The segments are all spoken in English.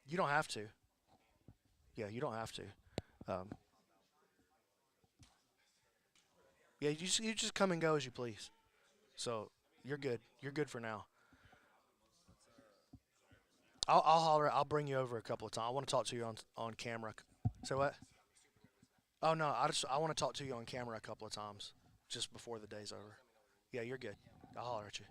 You don't have to. Yeah, you don't have to. Um, yeah, you just come and go as you please. So you're good. You're good for now. I'll holler. I'll bring you over a couple of times. I want to talk to you on camera. Say what? Oh no, I want to talk to you on camera a couple of times just before the day's over. Yeah, you're good. I'll holler at you.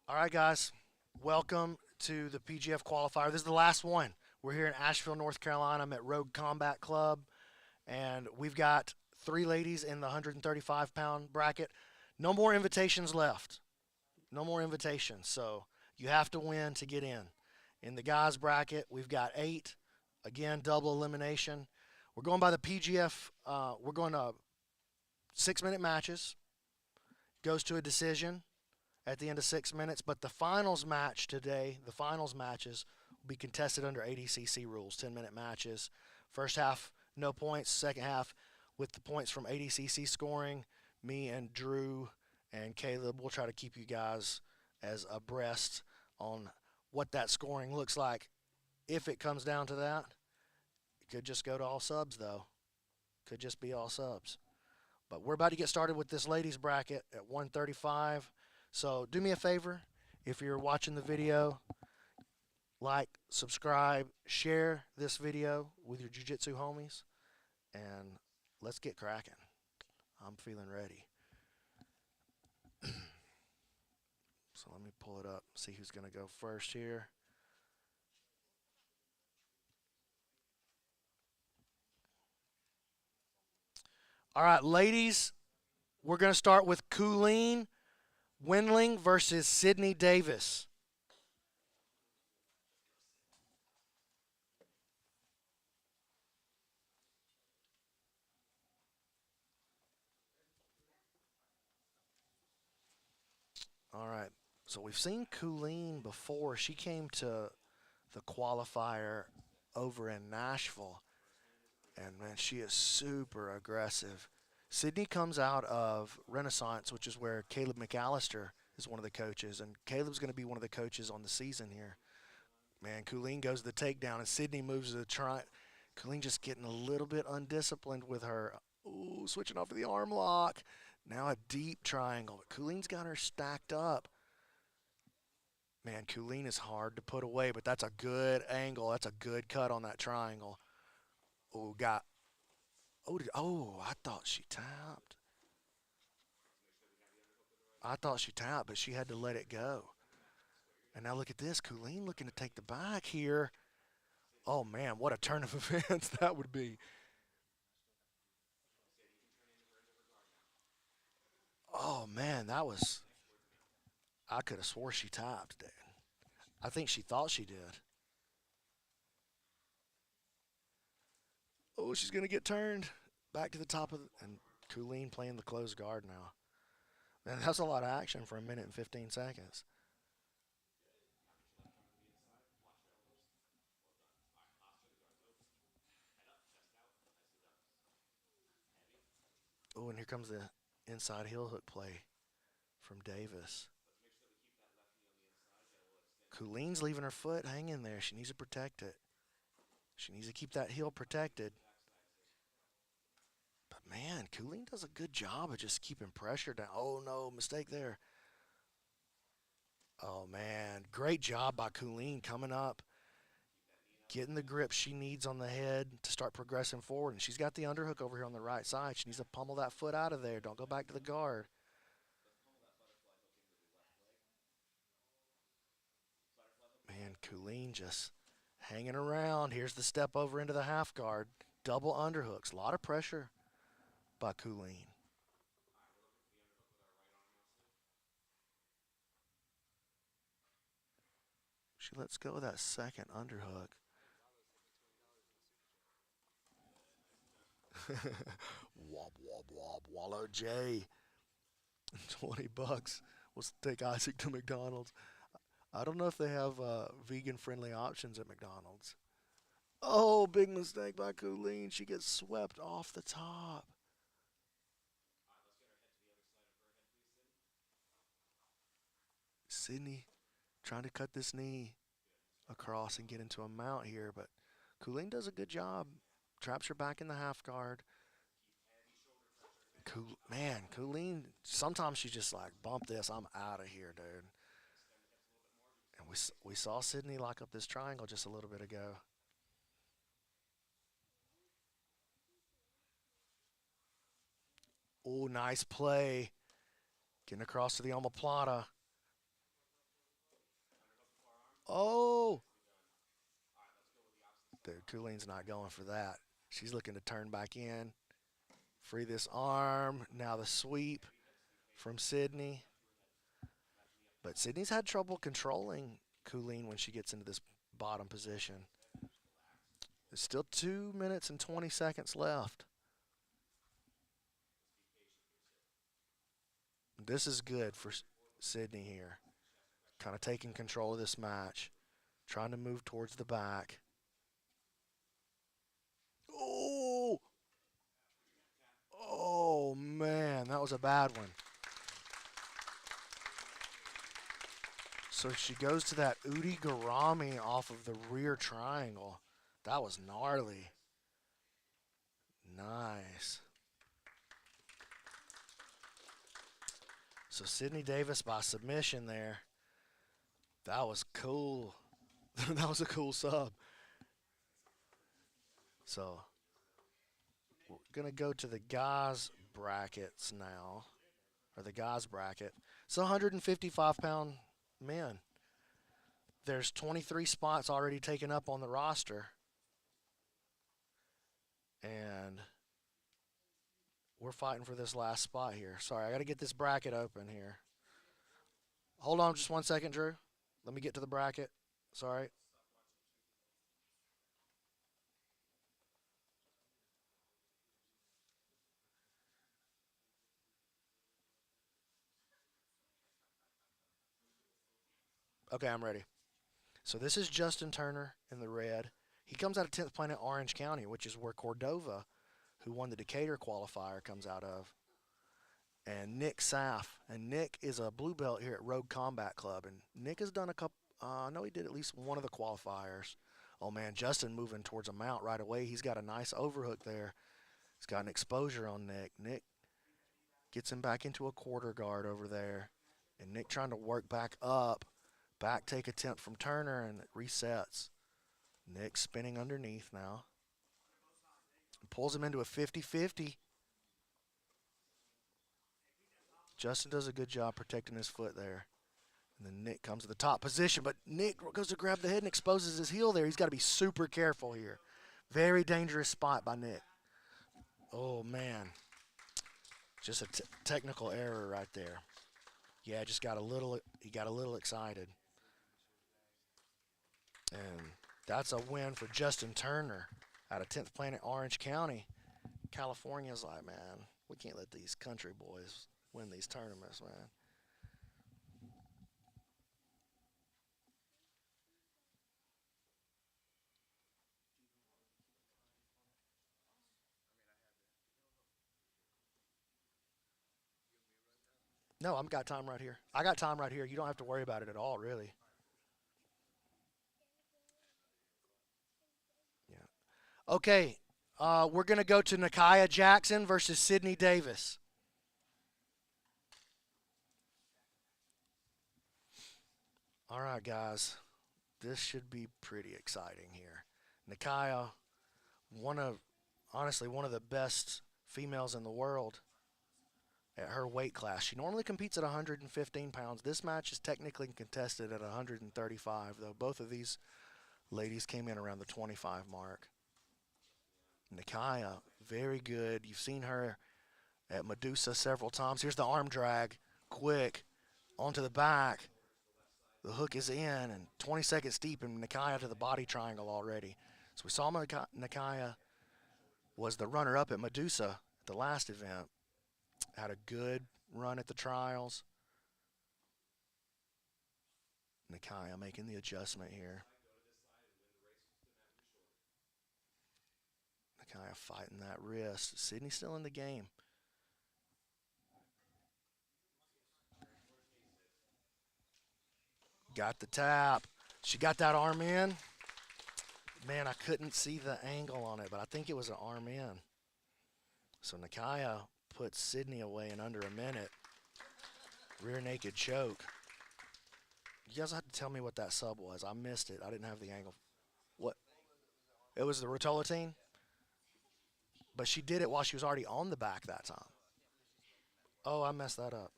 All right, guys. Welcome to the PGF Qualifier. This is the last one. We're here in Asheville, North Carolina. I'm at Rogue Combat Club, and we've got three ladies in the 135-pound bracket. No more invitations left. No more invitations. So you have to win to get in. In the guys bracket, we've got 8. Again, double elimination. We're going by the PGF. We're going to 6-minute matches. Goes to a decision at the end of 6 minutes. But the finals match today, the finals matches, will be contested under ADCC rules, 10-minute matches. First half, no points. Second half, with the points from ADCC scoring, me and Drew and Caleb will try to keep you guys as abreast on what that scoring looks like. If it comes down to that, it could just go to all subs, though. Could just be all subs. But we're about to get started with this ladies bracket at 135. So do me a favor, if you're watching the video, like, subscribe, share this video with your jiu-jitsu homies, and let's get cracking. I'm feeling ready. So let me pull it up, see who's going to go first here. All right, ladies, we're going to start with Colleen Windling versus Sydney Davis. All right, so we've seen Colleen before. She came to the qualifier over in Nashville, and man, she is super aggressive. Sydney comes out of Renaissance, which is where Caleb McAllister is one of the coaches, and Caleb's going to be one of the coaches on the season here. Man, Colleen goes to the takedown, and Sydney moves to the try. Colleen just getting a little bit undisciplined with her. Ooh, switching off of the arm lock. Now a deep triangle. But Colleen's got her stacked up. Man, Colleen is hard to put away, but that's a good angle. That's a good cut on that triangle. Oh, got. Oh, I thought she tapped. I thought she tapped, but she had to let it go. And now look at this. Colleen looking to take the back here. Oh, man, what a turn of events that would be. Oh, man, that was. I could have swore she tapped, Dan. I think she thought she did. Oh, she's going to get turned back to the top of the, and Colleen playing the closed guard now. Man, that's a lot of action for a minute and 15 seconds. Oh, and here comes the inside heel hook play from Davis. Colleen's leaving her foot hanging there. She needs to protect it. She needs to keep that heel protected. But man, Colleen does a good job of just keeping pressure down. Oh no, mistake there. Oh man, great job by Colleen coming up, getting the grip she needs on the head to start progressing forward. And she's got the underhook over here on the right side. She needs to pummel that foot out of there. Don't go back to the guard. Man, Colleen just hanging around. Here's the step over into the half guard. Double underhooks. A lot of pressure by Colleen. She lets go of that second underhook. Wop, wop, wop. Wallow J. $20. We'll take Isaac to McDonald's. I don't know if they have vegan-friendly options at McDonald's. Oh, big mistake by Colleen. She gets swept off the top. Sydney trying to cut this knee across and get into a mount here, but Colleen does a good job. Traps her back in the half guard. Man, Colleen, sometimes she just like, bump this, I'm out of here, dude. And we saw Sydney lock up this triangle just a little bit ago. Oh, nice play. Getting across to the omoplata. Oh! Dude, Colleen's not going for that. She's looking to turn back in. Free this arm. Now the sweep from Sydney. But Sydney's had trouble controlling Colleen when she gets into this bottom position. There's still 2 minutes and 20 seconds left. This is good for Sydney here. Kind of taking control of this match. Trying to move towards the back. Oh! Oh, man. That was a bad one. So she goes to that Udi Garami off of the rear triangle. That was gnarly. Nice. So Sydney Davis by submission there. That was cool. That was a cool sub. So we're going to go to the guys brackets now. Or the guys bracket. It's 155-pound men. There's 23 spots already taken up on the roster. And we're fighting for this last spot here. Sorry, I got to get this bracket open here. Hold on just 1 second, Drew. Let me get to the bracket. Sorry. Okay, I'm ready. So this is Justin Turner in the red. He comes out of 10th Planet Orange County, which is where Cordova, who won the Decatur qualifier, comes out of. And Nick Saff. And Nick is a blue belt here at Rogue Combat Club. And Nick has done a couple, I know he did at least one of the qualifiers. Oh man, Justin moving towards a mount right away. He's got a nice overhook there. He's got an exposure on Nick. Nick gets him back into a quarter guard over there. And Nick trying to work back up. Back take attempt from Turner, and it resets. Nick spinning underneath now. Pulls him into a 50-50. Justin does a good job protecting his foot there. And then Nick comes to the top position, but Nick goes to grab the head and exposes his heel there. He's got to be super careful here. Very dangerous spot by Nick. Oh, man. Just a technical error right there. Yeah, just got a little, he got a little excited. And that's a win for Justin Turner out of 10th Planet Orange County. California's like, man, we can't let these country boys win these tournaments, man. No, I've got time right here. I got time right here. You don't have to worry about it at all, really. Yeah. Okay, we're going to go to Nakaya Jackson versus Sydney Davis. All right, guys. This should be pretty exciting here. Nakaya, honestly, one of the best females in the world at her weight class. She normally competes at 115 pounds. This match is technically contested at 135, though both of these ladies came in around the 25 mark. Nakaya, very good. You've seen her at Medusa several times. Here's the arm drag. Quick. Onto the back. The hook is in, and 20 seconds deep, and Nakaya to the body triangle already. So we saw Nakaya was the runner-up at Medusa at the last event. Had a good run at the trials. Nakaya making the adjustment here. Nakaya fighting that wrist. Sydney's still in the game. Got the tap. She got that arm in. Man, I couldn't see the angle on it, but I think it was an arm in. So Nakaya puts Sydney away in under a minute. Rear naked choke. You guys have to tell me what that sub was. I missed it. I didn't have the angle. What? It was the rotolotine? But she did it while she was already on the back that time. Oh, I messed that up.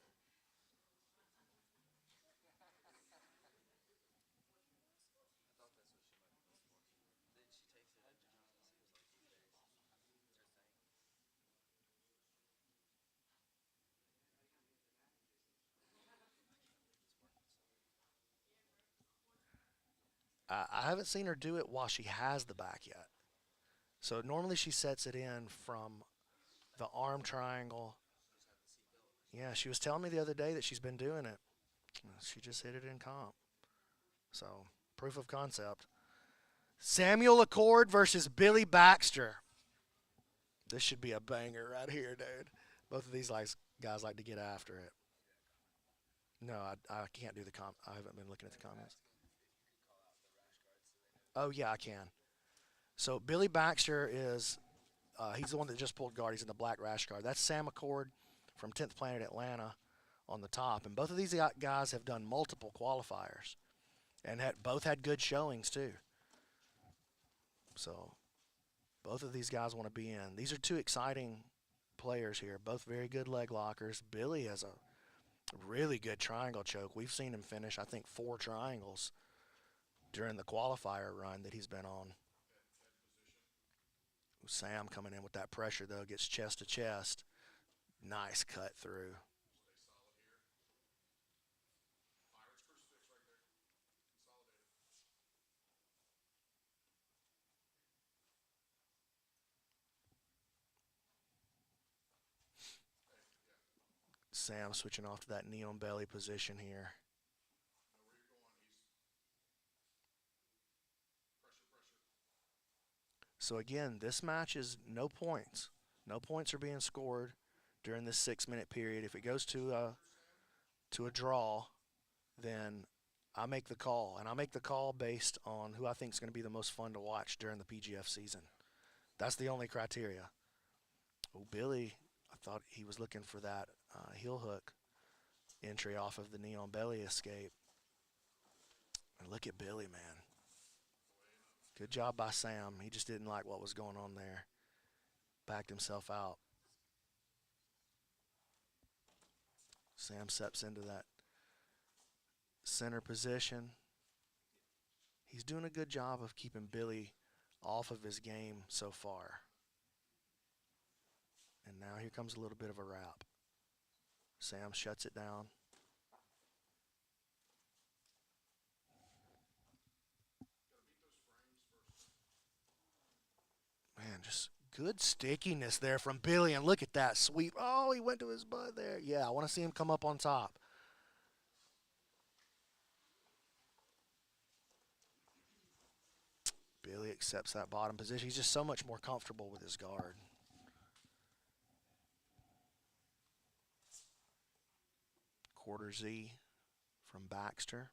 I haven't seen her do it while she has the back yet. So normally she sets it in from the arm triangle. Yeah, she was telling me the other day that she's been doing it. She just hit it in comp. So, proof of concept. Samuel Accord versus Billy Baxter. This should be a banger right here, dude. Both of these guys like to get after it. No, I can't do the comp. I haven't been looking at the comments. Oh, yeah, I can. So, Billy Baxter is, he's the one that just pulled guard. He's in the black rash guard. That's Sam Accord from 10th Planet Atlanta on the top. And both of these guys have done multiple qualifiers and both had good showings, too. So, both of these guys want to be in. These are two exciting players here, both very good leg lockers. Billy has a really good triangle choke. We've seen him finish, I think, 4 triangles during the qualifier run that he's been on. Sam coming in with that pressure, though, gets chest to chest. Nice cut through. Sam switching off to that neon belly position here. So again, this match is no points. No points are being scored during this 6-minute period. If it goes to a draw, then I make the call, and I make the call based on who I think is going to be the most fun to watch during the PGF season. That's the only criteria. Oh, Billy, I thought he was looking for that heel hook entry off of the neon belly escape. And look at Billy, man. Good job by Sam. He just didn't like what was going on there. Backed himself out. Sam steps into that center position. He's doing a good job of keeping Billy off of his game so far. And now here comes a little bit of a wrap. Sam shuts it down. Man, just good stickiness there from Billy. And look at that sweep. Oh, he went to his butt there. Yeah, I want to see him come up on top. Billy accepts that bottom position. He's just so much more comfortable with his guard. Quarter Z from Baxter.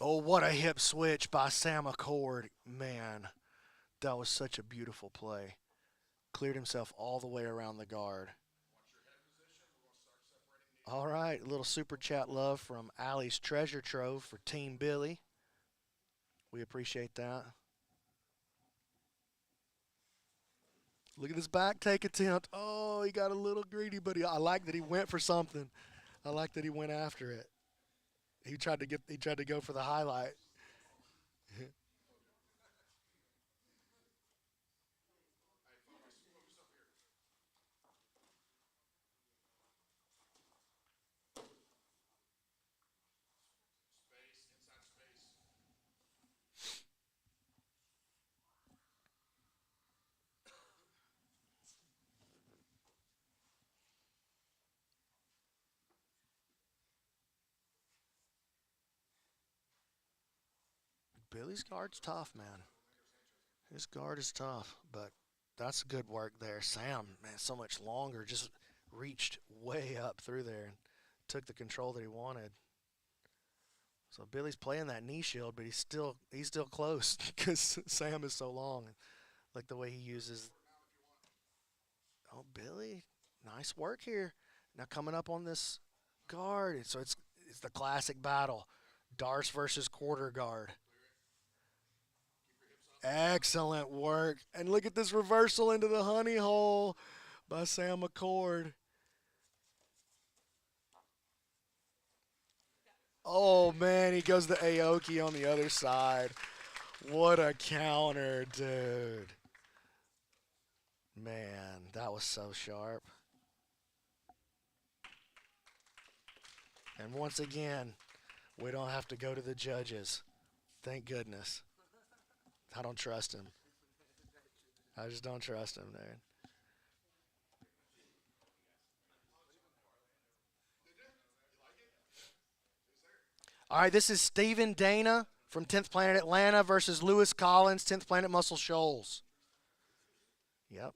Oh, what a hip switch by Sam Accord. Man, that was such a beautiful play. Cleared himself all the way around the guard. All right, a little super chat love from Allie's Treasure Trove for Team Billy. We appreciate that. Look at this back take attempt. Oh, he got a little greedy, but I like that he went for something. I like that he went after it. He tried to go for the highlight. Billy's guard's tough, man. His guard is tough, but that's good work there. Sam, man, so much longer, just reached way up through there and took the control that he wanted. So Billy's playing that knee shield, but he's still close because Sam is so long. Like the way he uses. Oh, Billy, nice work here. Now coming up on this guard, so it's the classic battle, Darce versus quarter guard. Excellent work. And look at this reversal into the honey hole by Sam McCord. Oh, man, he goes to Aoki on the other side. What a counter, dude. Man, that was so sharp. And once again, we don't have to go to the judges. Thank goodness. I don't trust him. I just don't trust him, dude. All right, this is Stephen Dana from 10th Planet Atlanta versus Lewis Collins, 10th Planet Muscle Shoals. Yep,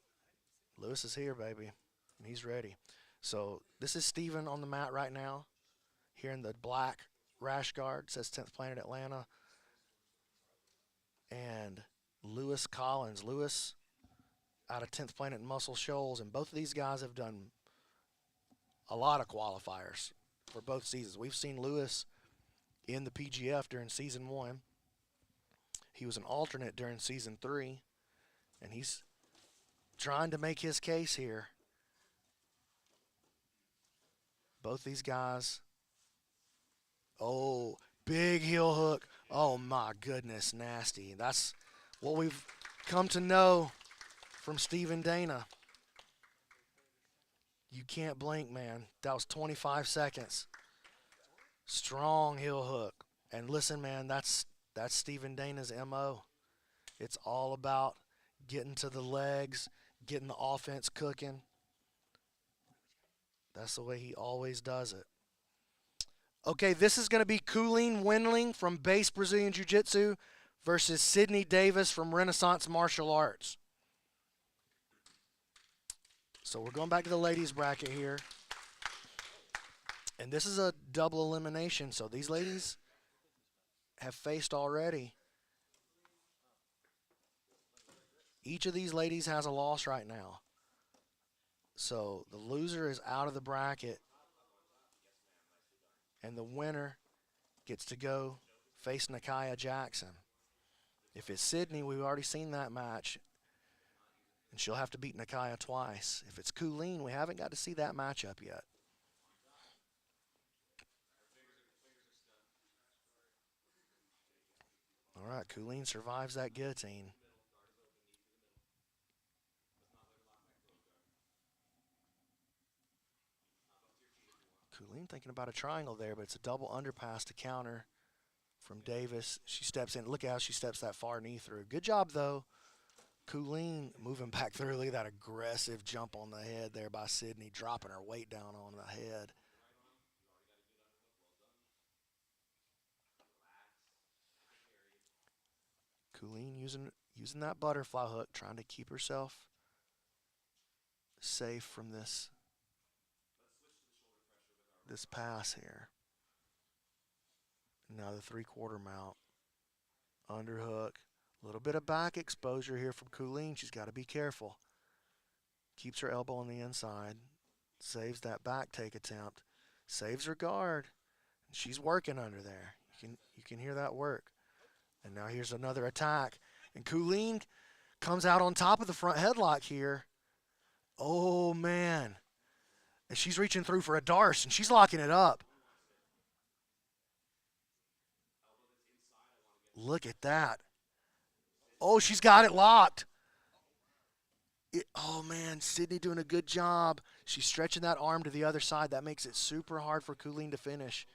Lewis is here, baby. And he's ready. So this is Stephen on the mat right now. Here in the black rash guard, says 10th Planet Atlanta. And Lewis Collins. Lewis out of 10th Planet Muscle Shoals. And both of these guys have done a lot of qualifiers for both seasons. We've seen Lewis in the PGF during season 1. He was an alternate during season 3. And he's trying to make his case here. Both these guys. Oh, big heel hook. Oh, my goodness, nasty. That's what we've come to know from Stephen Dana. You can't blink, man. That was 25 seconds. Strong heel hook. And listen, man, that's Stephen Dana's MO. It's all about getting to the legs, getting the offense cooking. That's the way he always does it. Okay, this is going to be Colleen Windling from Base Brazilian Jiu-Jitsu versus Sydney Davis from Renaissance Martial Arts. So we're going back to the ladies bracket here. And this is a double elimination, so these ladies have faced already. Each of these ladies has a loss right now. So the loser is out of the bracket. And the winner gets to go face Nakaya Jackson. If it's Sydney, we've already seen that match. And she'll have to beat Nakaya twice. If it's Colleen, we haven't got to see that matchup yet. All right, Colleen survives that guillotine. Colleen thinking about a triangle there, but it's a double underpass to counter from Davis. She steps in. Look how she steps that far knee through. Good job, though. Colleen moving back through. Look at that aggressive jump on the head there by Sydney, dropping her weight down on the head. Colleen using that butterfly hook, trying to keep herself safe from this pass here. Now the 3/4 mount. Underhook. A little bit of back exposure here from Colleen. She's got to be careful. Keeps her elbow on the inside. Saves that back take attempt. Saves her guard. She's working under there. You can hear that work. And now here's another attack. And Colleen comes out on top of the front headlock here. Oh, man. And she's reaching through for a Darce, and she's locking it up. Look at that. Oh, she's got it locked. Oh, man, Sydney doing a good job. She's stretching that arm to the other side. That makes it super hard for Colleen to finish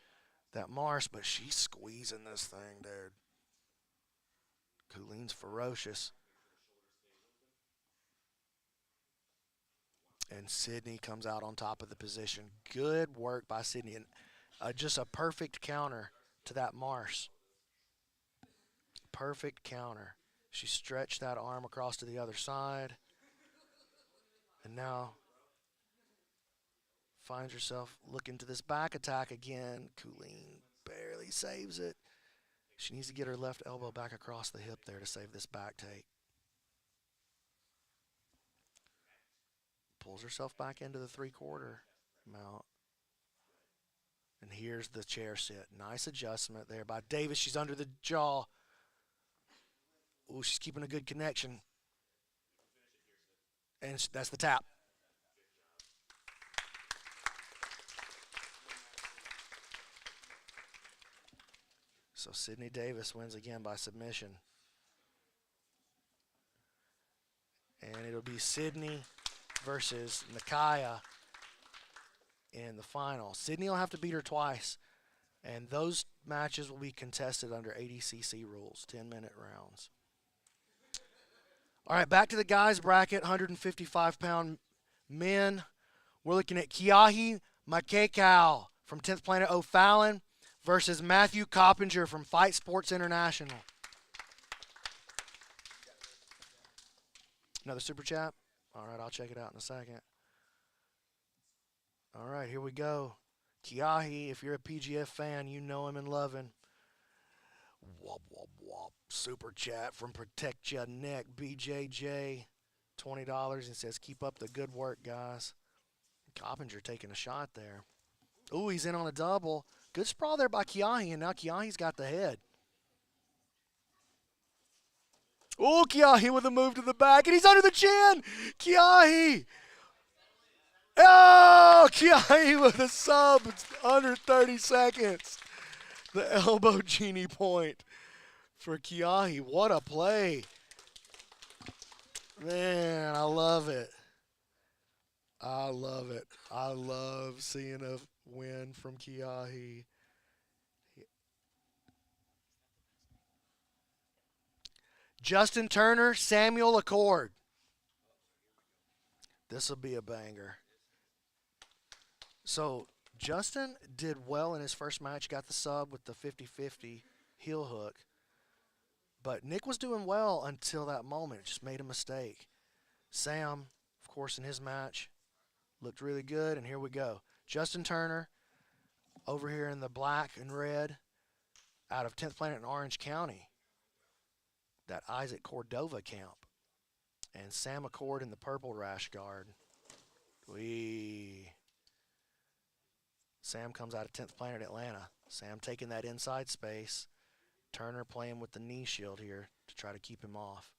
that marsh, but she's squeezing this thing, dude. Colleen's ferocious. And Sydney comes out on top of the position. Good work by Sydney. And just a perfect counter to that marsh. Perfect counter. She stretched that arm across to the other side. And now finds herself looking to this back attack again. Colleen barely saves it. She needs to get her left elbow back across the hip there to save this back take. Pulls herself back into the 3/4 mount. And here's the chair sit. Nice adjustment there by Davis. She's under the jaw. Ooh, she's keeping a good connection. And that's the tap. So Sydney Davis wins again by submission. And it'll be Sydney versus Nakaya in the final. Sydney will have to beat her twice. And those matches will be contested under ADCC rules, 10-minute rounds. All right, back to the guys bracket, 155-pound men. We're looking at Kiyahi Makekau from 10th Planet O'Fallon versus Matthew Coppinger from Fight Sports International. Another super chat? All right, I'll check it out in a second. All right, here we go. Kiyahi, if you're a PGF fan, you know him and love him. Wop, wop, wop. Super chat from Protect Ya Neck, BJJ, $20, and says, keep up the good work, guys. Coppinger taking a shot there. Ooh, he's in on a double. Good sprawl there by Kiyahi, and now Kiyahi's got the head. Oh, Kiyahi with a move to the back, and he's under the chin. Kiyahi. Oh, Kiyahi with a sub under 30 seconds. The elbow genie point for Kiyahi. What a play. Man, I love it. I love it. I love seeing a win from Kiyahi. Justin Turner, Samuel Accord. This will be a banger. So Justin did well in his first match, got the sub with the 50-50 heel hook. But Nick was doing well until that moment, just made a mistake. Sam, of course, in his match, looked really good, and here we go. Justin Turner over here in the black and red out of 10th Planet in Orange County, that Isaac Cordova camp. And Sam Accord in the purple rash guard. Sam comes out of 10th Planet Atlanta. Sam taking that inside space. Turner playing with the knee shield here to try to keep him off.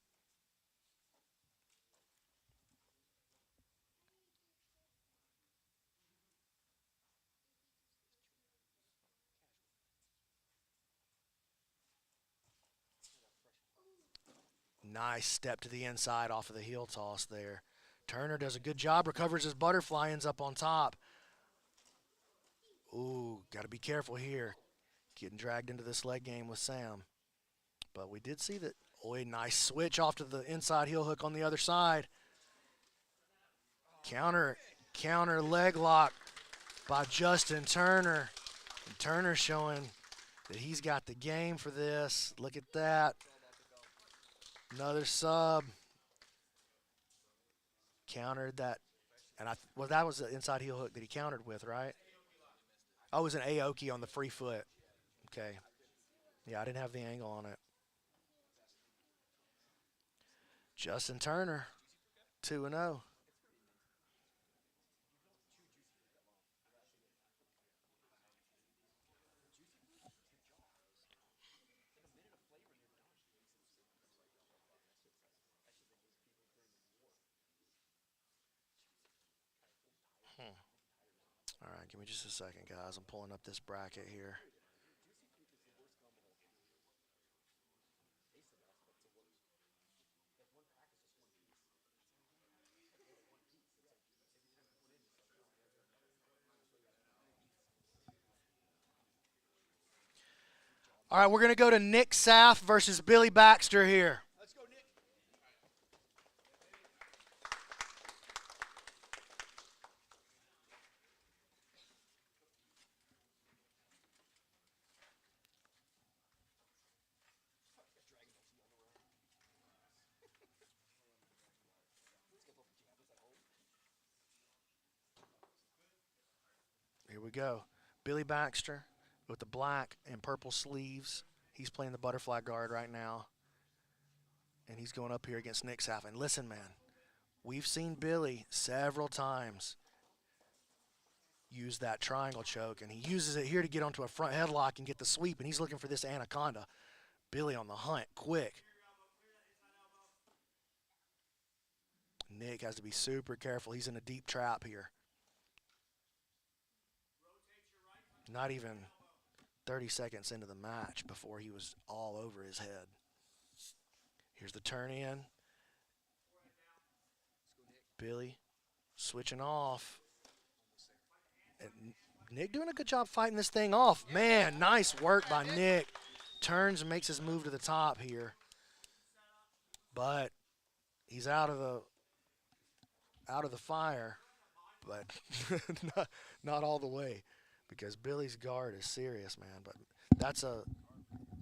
Nice step to the inside off of the heel toss there. Turner does a good job, recovers his butterfly, ends up on top. Ooh, got to be careful here. Getting dragged into this leg game with Sam. But we did see that. Oh, a nice switch off to the inside heel hook on the other side. Counter leg lock by Justin Turner. And Turner showing that he's got the game for this. Look at that. Another sub. Countered that. And well, that was the inside heel hook that he countered with, right? Oh, it was an Aoki on the free foot. Okay. Yeah, I didn't have the angle on it. Justin Turner, 2-0. All right, give me just a second, guys. I'm pulling up this bracket here. All right, we're going to go to Nick Saff versus Billy Baxter here. Let's go, Nick. Here we go. Billy Baxter with the black and purple sleeves. He's playing the butterfly guard right now. And he's going up here against Nick Saff. And listen, man, we've seen Billy several times use that triangle choke, and he uses it here to get onto a front headlock and get the sweep, and he's looking for this anaconda. Billy on the hunt, quick. Nick has to be super careful. He's in a deep trap here. Not even 30 seconds into the match before he was all over his head. Here's the turn in. Billy switching off. And Nick doing a good job fighting this thing off. Man, nice work by Nick. Turns and makes his move to the top here. But he's out of the fire, but not all the way, because Billy's guard is serious, man. But that's a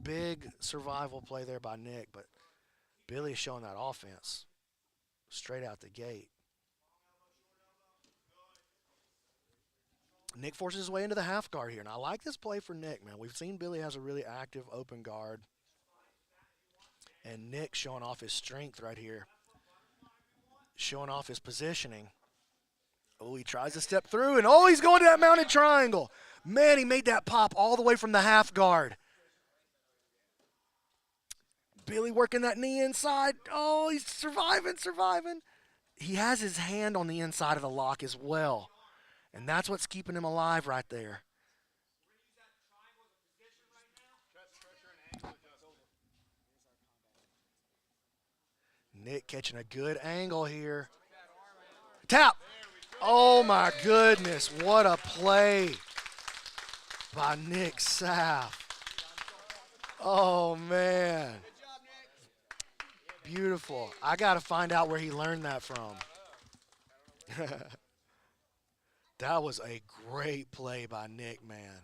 big survival play there by Nick, but Billy's showing that offense straight out the gate. Nick forces his way into the half guard here, and I like this play for Nick, man. We've seen Billy has a really active open guard, and Nick showing off his strength right here, showing off his positioning. Oh, he tries to step through, and oh, he's going to that mounted triangle. Man, he made that pop all the way from the half guard. Billy working that knee inside. Oh, he's surviving. He has his hand on the inside of the lock as well, and that's what's keeping him alive right there. Nick catching a good angle here. Tap. Oh, my goodness. What a play by Nick Saff. Oh, man. Beautiful. I got to find out where he learned that from. That was a great play by Nick, man.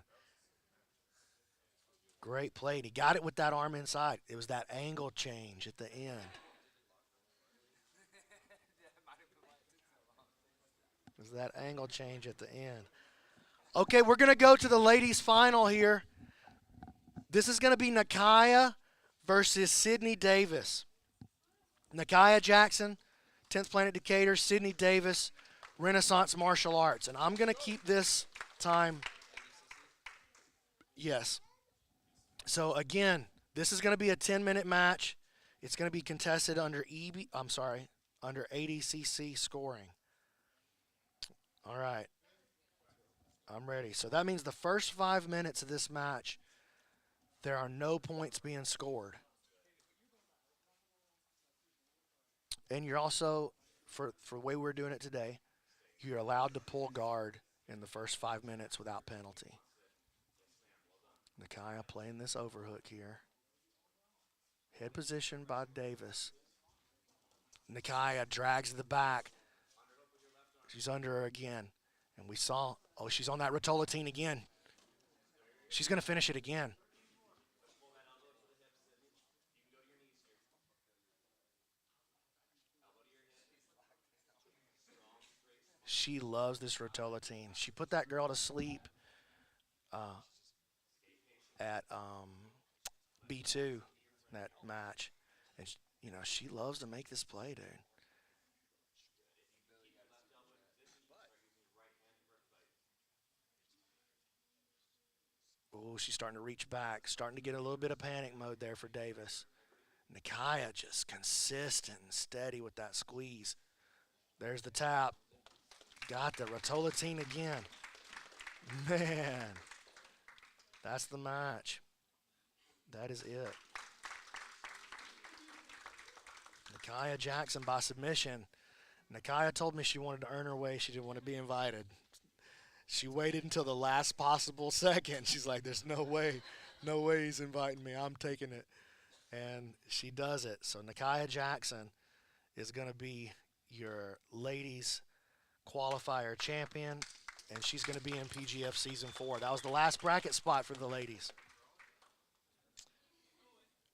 Great play. And he got it with that arm inside. It was that angle change at the end. It was that angle change at the end. Okay, we're going to go to the ladies' final here. This is going to be Nakaya versus Sydney Davis. Nakaya Jackson, 10th Planet Decatur, Sydney Davis, Renaissance Martial Arts. And I'm going to keep this time. Yes. So, again, this is going to be a 10-minute match. It's going to be contested under under ADCC scoring. All right. I'm ready. So that means the first 5 minutes of this match, there are no points being scored. And you're also, for the way we're doing it today, you're allowed to pull guard in the first 5 minutes without penalty. Nakaya playing this overhook here. Head position by Davis. Nakaya drags to the back. She's under her again. And we saw, oh, she's on that rotolotine again. She's going to finish it again. She loves this rotolotine. She put that girl to sleep at B2, that match. And, she loves to make this play, dude. Oh, she's starting to reach back, starting to get a little bit of panic mode there for Davis. Nakaya just consistent and steady with that squeeze. There's the tap. Got the rotolotine again. Man, that's the match. That is it. Nakaya Jackson by submission. Nakaya told me she wanted to earn her way. She didn't want to be invited. She waited until the last possible second. She's like, there's no way No way he's inviting me. I'm taking it. And she does it. So Nakaya Jackson is going to be your ladies qualifier champion, and she's going to be in PGF Season 4. That was the last bracket spot for the ladies.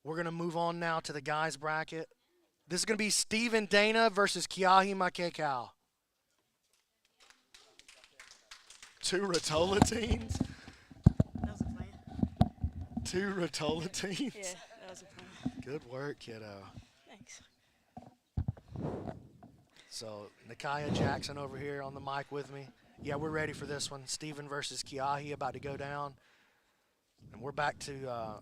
We're going to move on now to the guys bracket. This is going to be Stephen Dana versus Kiyahi Makekau. Two Rotolo teams? That was a plan. Two Rotolo teams? Yeah, that was a plan. Good work, kiddo. Thanks. So Nakaya Jackson over here on the mic with me. Yeah, we're ready for this one. Stephen versus Kiyahi about to go down. And we're back to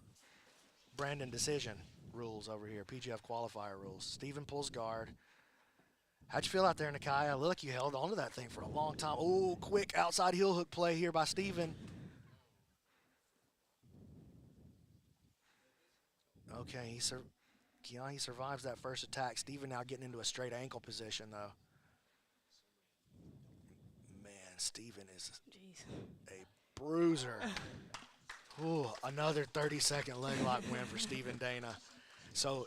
Brandon decision rules over here, PGF qualifier rules. Stephen pulls guard. How'd you feel out there, Nakaya? Look, you held onto that thing for a long time. Oh, quick outside heel hook play here by Stephen. Okay, Kiyahi survives that first attack. Stephen now getting into a straight ankle position, though. Man, Stephen is Jeez. a bruiser. Ooh, another 30-second leg lock win for Stephen Dana. So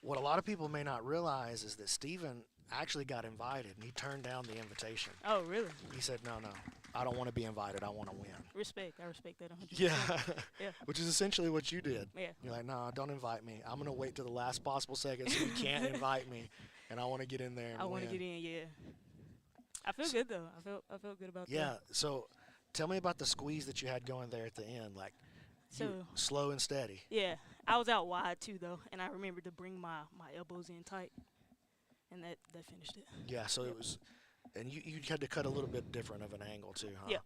what a lot of people may not realize is that Stephen actually got invited, and he turned down the invitation. Oh, really? He said, no, I don't want to be invited. I want to win. Respect. I respect that 100%. Yeah. Yeah. Which is essentially what you did. Yeah. You're like, no, don't invite me. I'm going to wait to the last possible second so you can't invite me, and I want to get in there and I want to get in, yeah. I feel good, though. I felt good about that. Yeah, so tell me about the squeeze that you had going there at the end. Like, So, slow and steady. yeah, I was out wide, too, though, and I remembered to bring my elbows in tight, and that finished it. Yeah, so it was, and you had to cut a little bit different of an angle, too, huh? Yeah.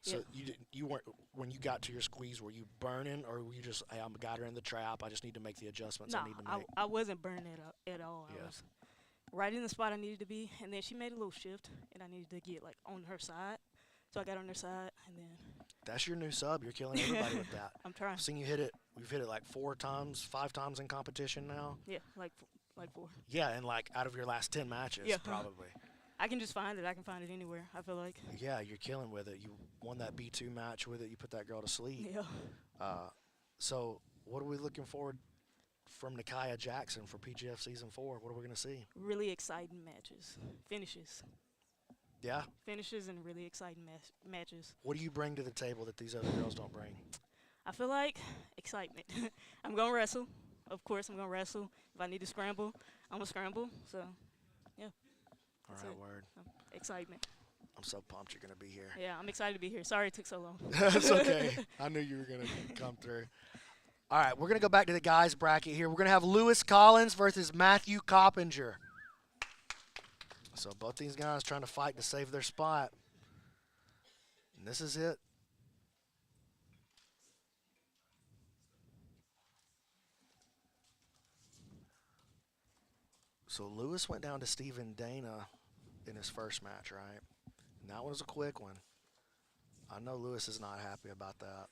So Yeah. you weren't, when you got to your squeeze, were you burning, or were you just, hey, I got her in the trap, I just need to make the adjustments I need to make? I wasn't burning at all. Yeah. I was right in the spot I needed to be, and then she made a little shift, and I needed to get, like, on her side. So I got on her side, and then. That's your new sub. You're killing everybody with that. I'm trying. I've seen you hit it. We've hit it like 4 times, 5 times in competition now. Yeah, like 4. Yeah, and like out of your last 10 matches, Yeah. probably. I can just find it. I can find it anywhere, I feel like. Yeah, you're killing with it. You won that B2 match with it. You put that girl to sleep. Yeah. So what are we looking forward from Nakaya Jackson for PGF Season 4? What are we going to see? Really exciting matches. Finishes. Yeah? Finishes and really exciting matches. What do you bring to the table that these other girls don't bring? I feel like excitement. I'm going to wrestle. Of course, I'm going to wrestle. If I need to scramble, I'm going to scramble. So, yeah. All That's right, it. word. Excitement. I'm so pumped you're going to be here. Yeah, I'm excited to be here. Sorry it took so long. That's okay. I knew you were going to come through. All right, we're going to go back to the guys bracket here. We're going to have Lewis Collins versus Matthew Coppinger. So both these guys trying to fight to save their spot. And this is it. So Lewis went down to Stephen Dana in his first match, right? And that was a quick one. I know Lewis is not happy about that.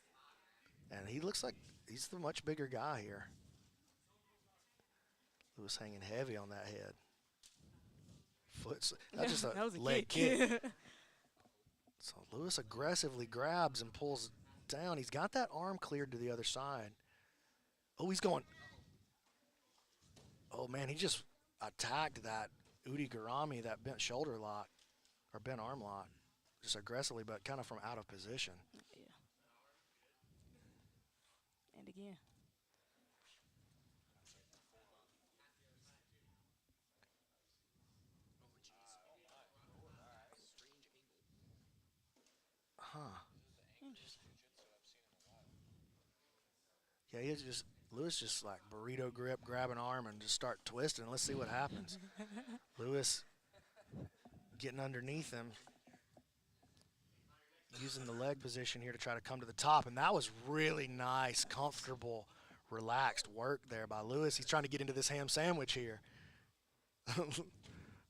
And he looks like he's the much bigger guy here. Lewis hanging heavy on that head. That's just that was a a leg kick. kick. So Lewis aggressively grabs and pulls down. He's got that arm cleared to the other side. Oh, he's going. Oh, man, he just attacked that Udi Garami, that bent shoulder lock, or bent arm lock, just aggressively, but kind of from out of position. Yeah. And again. Huh. Interesting. Yeah, Lewis just like burrito grip, grab an arm, and just start twisting. Let's see what happens. Lewis getting underneath him, using the leg position here to try to come to the top. And that was really nice, comfortable, relaxed work there by Lewis. He's trying to get into this ham sandwich here.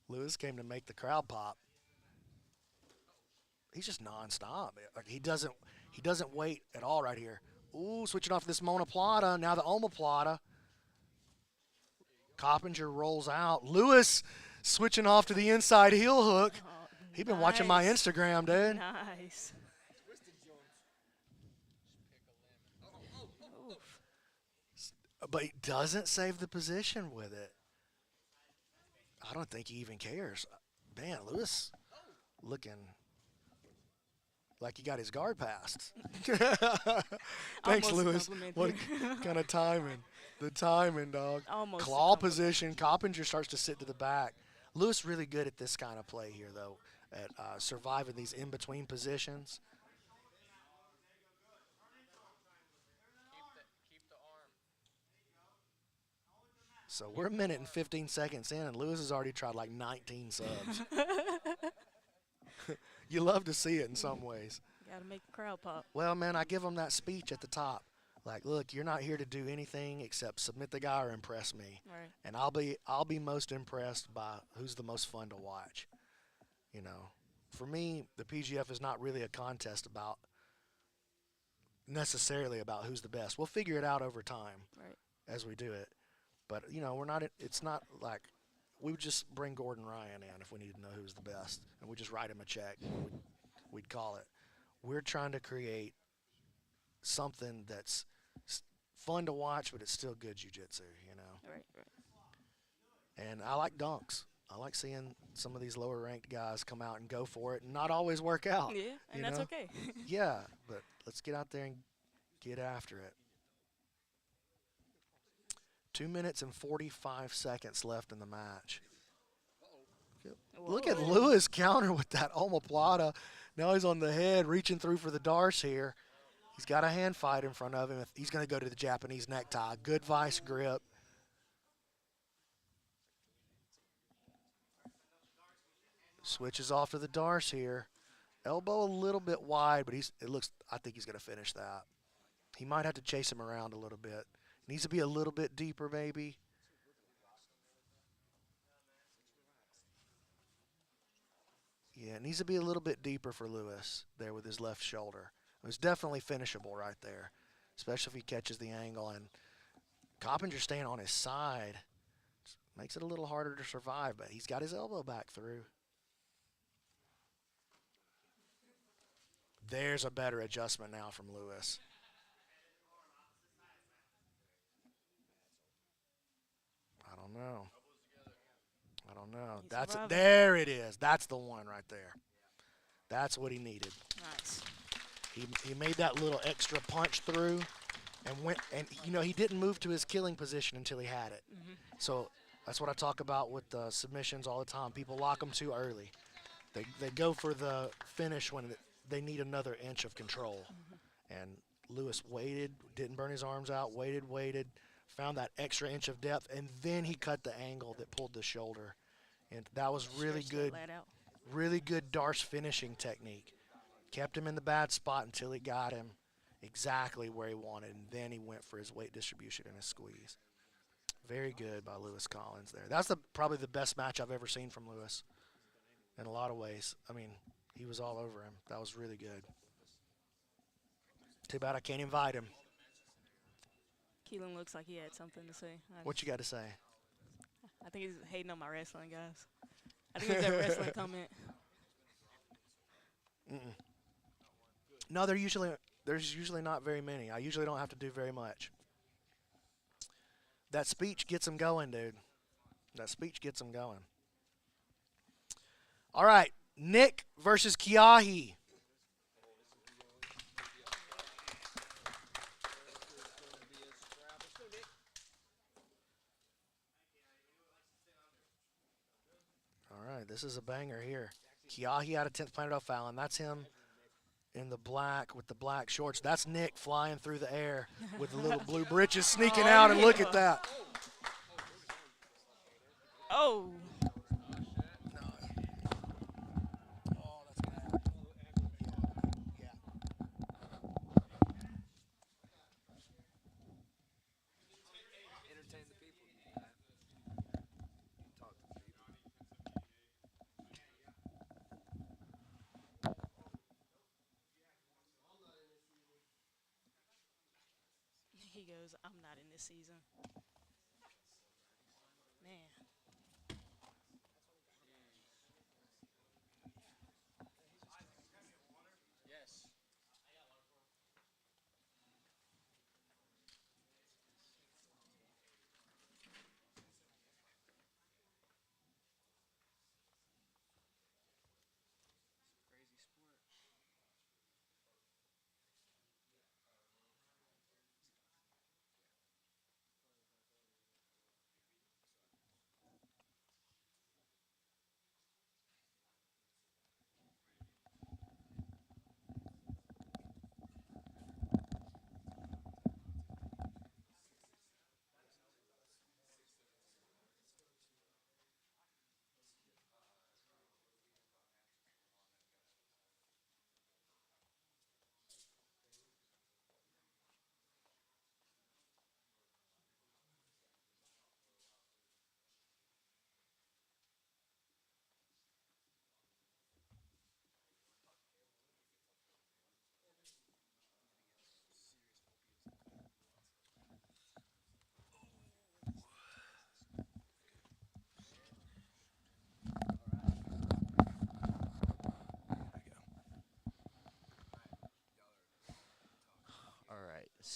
Lewis came to make the crowd pop. He's just nonstop. Like he doesn't wait at all right here. Ooh, switching off this monoplata. Now the omoplata. Coppinger rolls out. Lewis switching off to the inside heel hook. Oh, He's been watching my nice. Instagram, dude. Nice. Ooh. but he doesn't save the position with it. I don't think he even cares. Man, Lewis looking like he got his guard passed. Thanks, Almost a Lewis. compliment What there. kind of timing? The timing, dog. Almost a Claw compliment. position. Coppinger starts to sit to the back. Lewis really good at this kind of play here, though, at surviving these in-between positions. So we're a minute and 15 seconds in, and Lewis has already tried like 19 subs. You love to see it in some ways. Gotta make the crowd pop. Well, man, I give him that speech at the top. Like, look, you're not here to do anything except submit the guy or impress me. Right. And I'll be most impressed by who's the most fun to watch. You know, for me, the PGF is not really a contest about necessarily about who's the best. We'll figure it out over time Right. as we do it. But you know, we're not. It's not like we would just bring Gordon Ryan in if we needed to know who's the best, and we just write him a check. And we'd call it. We're trying to create something that's fun to watch, but it's still good jiu-jitsu, you know. Right. Right. And I like dunks. I like seeing some of these lower-ranked guys come out and go for it, and not always work out. Yeah, and you that's know? okay. Yeah, but let's get out there and get after it. 2 minutes and 45 seconds left in the match. Look at Whoa. Lewis counter with that omoplata. Now he's on the head, reaching through for the darce here. He's got a hand fight in front of him. He's going to go to the Japanese necktie. Good vice grip. Switches off to the darce here. Elbow a little bit wide, but I think he's going to finish that. He might have to chase him around a little bit. Needs to be a little bit deeper, maybe. Yeah, it needs to be a little bit deeper for Lewis there with his left shoulder. It was definitely finishable right there, especially if he catches the angle. And Coppinger staying on his side makes it a little harder to survive, but he's got his elbow back through. There's a better adjustment now from Lewis. I don't know. There it is. That's the one right there. That's what he needed. Nice. He made that little extra punch through and you know, he didn't move to his killing position until he had it. Mm-hmm. So that's what I talk about with submissions all the time. People lock them too early. They go for the finish when they need another inch of control. Mm-hmm. And Lewis waited, didn't burn his arms out, waited, found that extra inch of depth, and then he cut the angle that pulled the shoulder. And that was really good. Really good darce finishing technique. Kept him in the bad spot until he got him exactly where he wanted, and then he went for his weight distribution and his squeeze. Very good by Lewis Collins there. That's probably the best match I've ever seen from Lewis in a lot of ways. I mean, he was all over him. That was really good. Too bad I can't invite him. Keelan looks like he had something to say. What you got to say? I think he's hating on my wrestling, guys. I think it's that wrestling comment. Mm-mm. No, there's usually not very many. I usually don't have to do very much. That speech gets him going, dude. That speech gets him going. All right, Nick versus Kiyahi. All right, this is a banger here. Kiyahi out of 10th Planet O'Fallon. That's him in the black with the black shorts. That's Nick flying through the air with the little blue breeches sneaking out, and look at that. Oh. He goes, I'm not in this season. Man.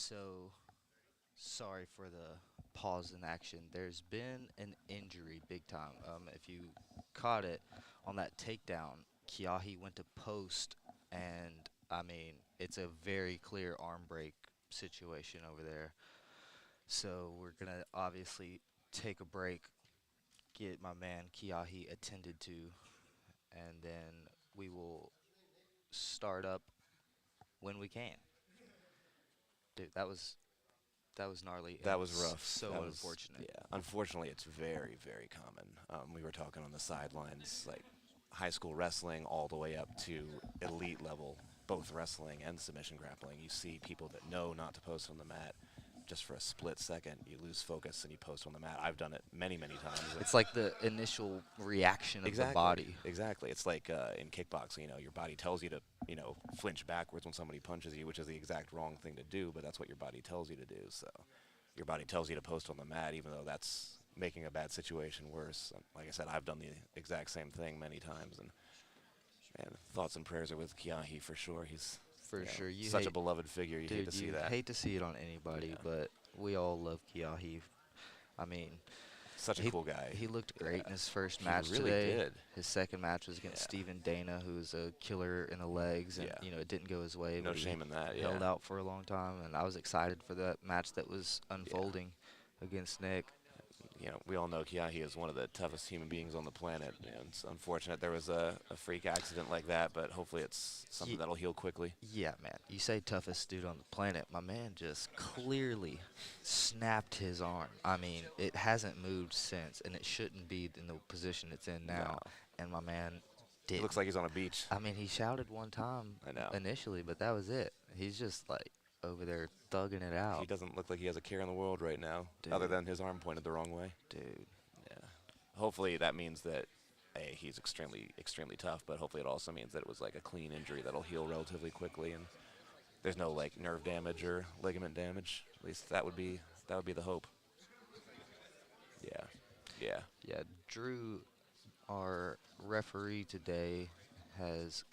So, sorry for the pause in action. There's been an injury big time. If you caught it on that takedown, Kiyahi went to post, and I mean, it's a very clear arm break situation over there. So, we're going to obviously take a break, get my man Kiyahi attended to, and then we will start up when we can. Dude, that was gnarly That and was rough. so That was, unfortunate. yeah. Unfortunately, it's very, very common. We were talking on the sidelines, like high school wrestling all the way up to elite level, both wrestling and submission grappling. You see people that know not to post on the mat. Just for a split second, you lose focus and you post on the mat. I've done it many, many times. It's like the initial reaction of Exactly. the body. Exactly. It's like in kickboxing, your body tells you to, flinch backwards when somebody punches you, which is the exact wrong thing to do, but that's what your body tells you to do. So your body tells you to post on the mat, even though that's making a bad situation worse. And like I said, I've done the exact same thing many times, and thoughts and prayers are with Kiyahi for sure. He's For sure. You such a hate, beloved figure. You dude, hate to see you that. hate to see it on anybody, Yeah. but we all love Kiyahi. I mean, Such a he, cool guy. he looked great in his first He match really today. did. His second match was against Yeah. Stephen Dana, who's a killer in the legs, and Yeah. it didn't go his way. No but shame in that. he Yeah. held out for a long time, and I was excited for that match that was unfolding against Nick. We all know Kiyahi is one of the toughest human beings on the planet. And it's unfortunate there was a freak accident like that, but hopefully it's something that'll heal quickly. Yeah, man. You say toughest dude on the planet. My man just clearly snapped his arm. I mean, it hasn't moved since, and it shouldn't be in the position it's in now. No. And my man did. He looks like he's on a beach. I mean, he shouted one time I know. initially, but that was it. He's just like over there thugging it out. He doesn't look like he has a care in the world right now, other Dude. than his arm pointed the wrong way. Dude. Yeah. Hopefully that means that, A, he's extremely, extremely tough, but hopefully it also means that it was like a clean injury that'll heal relatively quickly, and there's no like nerve damage or ligament damage. At least that would be the hope. Yeah. Yeah. Yeah, Drew, our referee today, has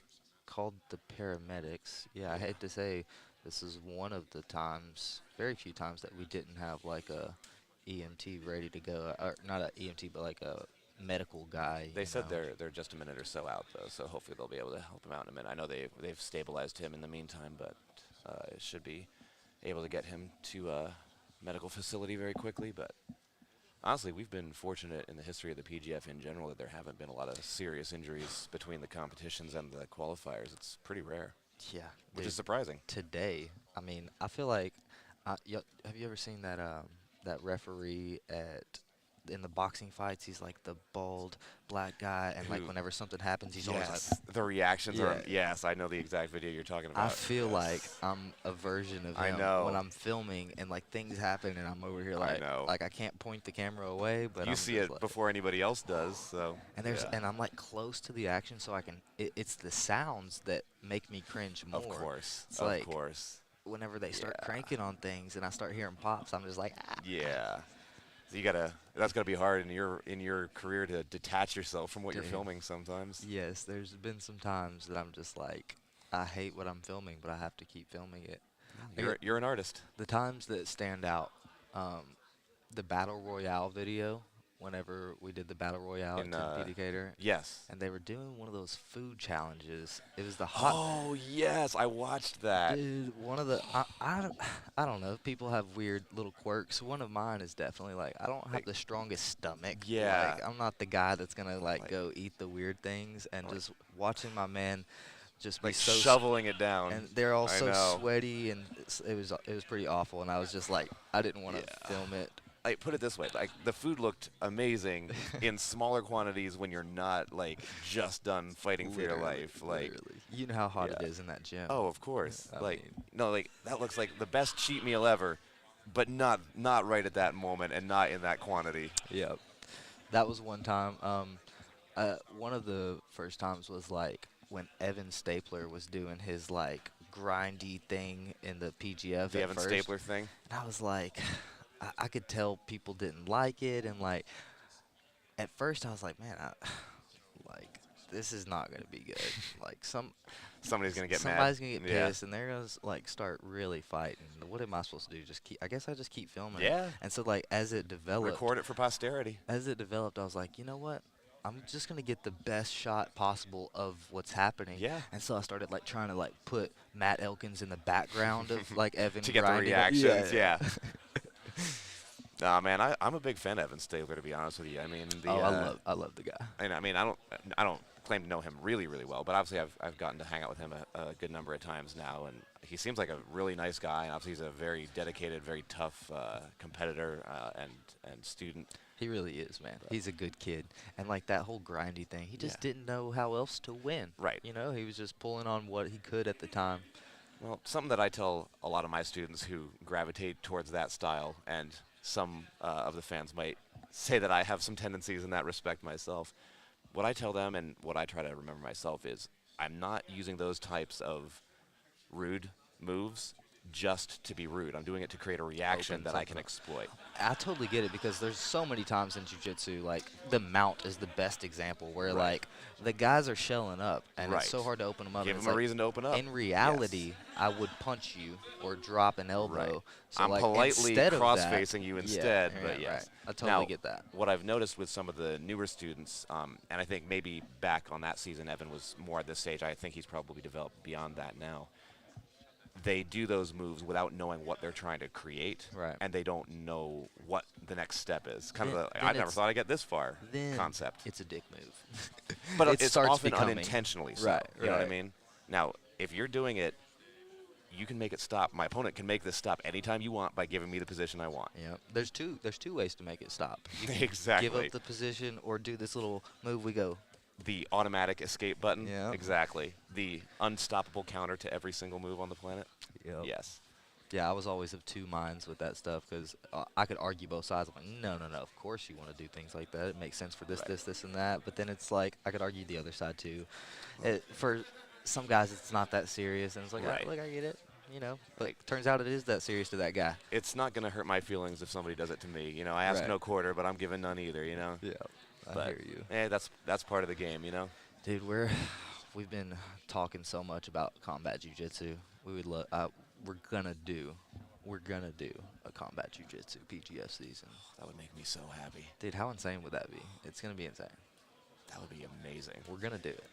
called the paramedics. Yeah, I hate to say this is one of the times, very few times, that we didn't have like a EMT ready to go, or not a EMT, but like a medical guy. They you said know. they're just a minute or so out though, so hopefully they'll be able to help him out in a minute. I know they've stabilized him in the meantime, but should be able to get him to a medical facility very quickly. But honestly, we've been fortunate in the history of the PGF in general that there haven't been a lot of serious injuries between the competitions and the qualifiers. It's pretty rare, Yeah, which dude, is surprising. today. I mean, I feel like, have you ever seen that referee in the boxing fights? He's like the bald black guy, and like Who- whenever something happens, he's always like. Yes, the reactions are. Yeah. Yes, I know the exact video you're talking I about. feel Yes. like I'm a version of I him know. when I'm filming and like things happen and I'm over here I like know. I can't point the camera away, but you I'm see just it like, before anybody else does, so. and there's yeah. and I'm like close to the action so I can. It's the sounds that make me cringe more. Of course, It's of like course. whenever they start Yeah. cranking on things and I start hearing pops, I'm just like, ah. Yeah. So that's gotta be hard in your career to detach yourself from what you're Dude. filming sometimes. Yes, there's been some times that I'm just like, I hate what I'm filming, but I have to keep filming it. You're an artist. The times that stand out, the Battle Royale video, whenever we did the Battle Royale In, at 10 Decatur, Yes. and they were doing one of those food challenges. It was the hot. Oh yes, I watched that. Dude, one of the I don't know. People have weird little quirks. One of mine is definitely like I don't have Like- the strongest stomach. Yeah. Like, I'm not the guy that's gonna Like- go eat the weird things, and Like- just watching my man just be Like so shoveling it down. and they're all I so know. sweaty, and it was pretty awful. And I was just like, I didn't want to Yeah. film it. Like put it this way, like the food looked amazing in smaller quantities when you're not like just done fighting for your Literally, life. Like literally. You know how hot it yeah. is in that gym. oh, of course. I Like mean- no, like that looks like the best cheat meal ever, but not right at that moment and not in that quantity. Yep. That was one time. One of the first times was like when Evan Stapler was doing his like grindy thing in the PGF. The at Evan first. Stapler thing. And I was like, I could tell people didn't like it, and like at first I was like, man, like this is not gonna be good. Like somebody's gonna get mad. Somebody's gonna get Yeah. pissed, and they're gonna like start really fighting. What am I supposed to do? Just keep? I guess I just keep filming. Yeah. And so like as it developed, Record it for posterity. I was like, you know what? I'm just gonna get the best shot possible of what's happening. Yeah. And so I started like trying to like put Matt Elkins in the background of like Evan To get the grinding it. reactions, yeah. Nah, man, I'm a big fan of Evan Stabler, to be honest with you. I mean, I love the guy. And I mean, I don't claim to know him really, really well, but obviously I've gotten to hang out with him a good number of times now, and he seems like a really nice guy. And obviously, he's a very dedicated, very tough competitor and student. He really is, man. He's a good kid. And like that whole grindy thing, he just Yeah. didn't know how else to win. Right. You know, he was just pulling on what he could at the time. Well, something that I tell a lot of my students who gravitate towards that style, and some of the fans might say that I have some tendencies in that respect myself. What I tell them and what I try to remember myself is I'm not using those types of rude moves just to be rude. I'm doing it to create a reaction Open that I can something up. exploit. I totally get it because there's so many times in jiu-jitsu, like the mount is the best example where Right. like the guys are shelling up and it's so Right. hard to open them up. Give and it's them a like, reason to open up. in reality, I would punch you or drop an elbow. Right. So I'm like, politely instead of that- cross-facing you instead, but yes. Right. I totally Now, get that. What I've noticed with some of the newer students, and I think maybe back on that season, Evan was more at this stage. I think he's probably developed beyond that now. They do those moves without knowing what they're trying to create, Right. and they don't know what the next step is. Kind Then- of the then I never it's- thought I'd get this far Then concept. it's a dick move. But it it's starts often becoming- unintentionally so. Right, You know what I right. mean? Now, if you're doing it, you can make it stop. My opponent can make this stop anytime you want by giving me the position I want. Yeah. There's two ways to make it stop. You can Exactly. give up the position or do this little move we go. The automatic escape button. Yeah. Exactly. The unstoppable counter to every single move on the planet. Yep. Yes. Yeah, I was always of two minds with that stuff because I could argue both sides. I'm like, no, of course you want to do things like that. It makes sense for this, Right. this, and that. But then it's like I could argue the other side too. For some guys, it's not that serious, and it's like, Right. look, I get it, you know. But turns out it is that serious to that guy. It's not going to hurt my feelings if somebody does it to me. You know, I ask Right. no quarter, but I'm giving none either, you know? Yeah, I But, hear you, that's part of the game, you know? dude. We've been talking so much about combat jiu-jitsu. We would love. We're gonna do a combat jiu-jitsu PGF season. That would make me so happy. Dude, how insane would that be? It's gonna be insane. That would be amazing. We're gonna do it.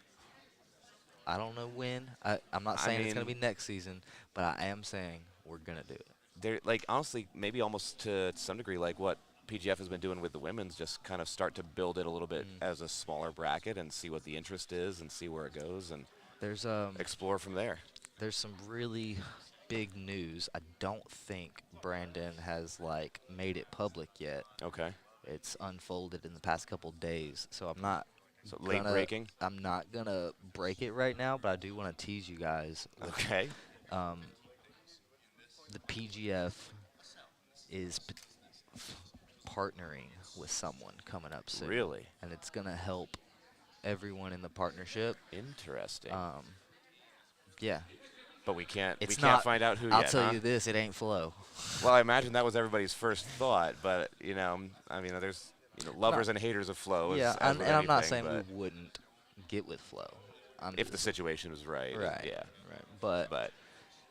I don't know when. I'm not saying it's gonna be mean- next season, but I am saying we're gonna do it. They're like, honestly, maybe almost to some degree, like what PGF has been doing with the women's, just kind of start to build it a little bit as a smaller bracket and see what the interest is and see where it goes and There's explore from there. there's some really big news. I don't think Brandon has like made it public yet. Okay. It's unfolded in the past couple days, so I'm not. So late gonna- breaking. I'm not gonna break it right now, but I do want to tease you guys. With, Okay. the PGF is partnering with someone coming up soon. Really? And it's going to help everyone in the partnership. Interesting. Yeah. But we can't It's can't not- find out who I'll yet, tell huh? you this, it ain't Flo. Well, I imagine that was everybody's first thought, but you know, I mean, there's lovers and haters of flow. Yeah, as and with I'm not anything, saying but we wouldn't get with Flo. if the situation was right. Right. Yeah. Right. But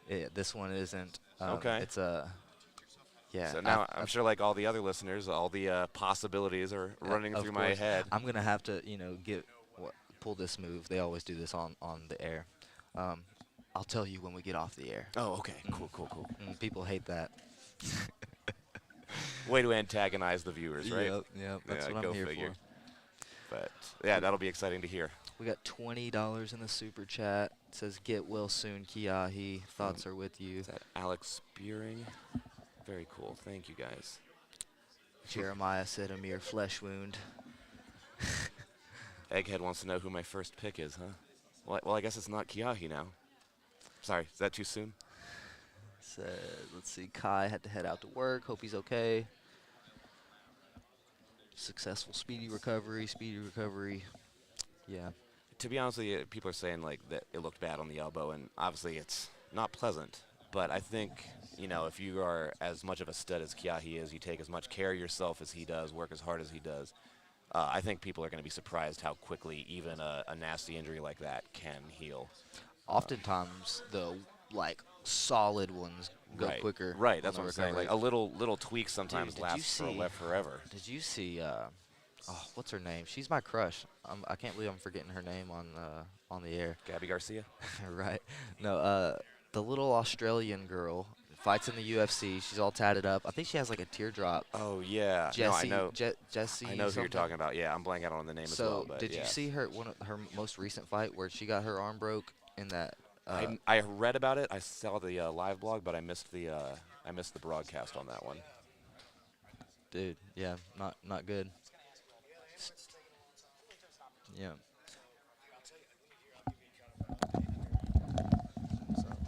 Yeah, this one isn't. Okay. It's a. Yeah. so now I'm sure, like all the other listeners, all the possibilities are running of through my course. head. I'm gonna have to, pull this move. They always do this on the air. I'll tell you when we get off the air. Oh, okay. Cool. People hate that. Way to antagonize the viewers, right? Yep. That's Yeah, what go I'm here figure. for. But yeah, that'll be exciting to hear. We got $20 in the super chat. It says get well soon, Kiyahi. Thoughts are with you. Is that Alex Spearing? Very cool. Thank you, guys. Jeremiah said a mere flesh wound. Egghead wants to know who my first pick is, huh? Well, I guess it's not Kiyahi now. Sorry, is that too soon? Said, let's see, Kai had to head out to work. Hope he's okay. Successful speedy recovery. Yeah. To be honest with you, people are saying like that it looked bad on the elbow, and obviously it's not pleasant. But I think, if you are as much of a stud as Kiyahi is, you take as much care of yourself as he does, work as hard as he does, I think people are going to be surprised how quickly even a nasty injury like that can heal. oftentimes the like solid ones go right. quicker. Right. on That's the what I'm saying. recovery. Like a little tweak sometimes Dude, did you lasts for see- forever. Did you see? Oh, what's her name? She's my crush. I can't believe I'm forgetting her name on the air. Gabby Garcia. Right. No. The little Australian girl fights in the UFC. She's all tatted up. I think she has like a teardrop. Oh yeah. Jessie. No, I know. Jessie. I know who you're something. talking about. Yeah, I'm blanking out on the name as well. So But did yeah. you see her her most recent fight where she got her arm broke in that? I read about it. I saw the live blog, but I missed the broadcast on that one. Dude, yeah, not good. Yeah.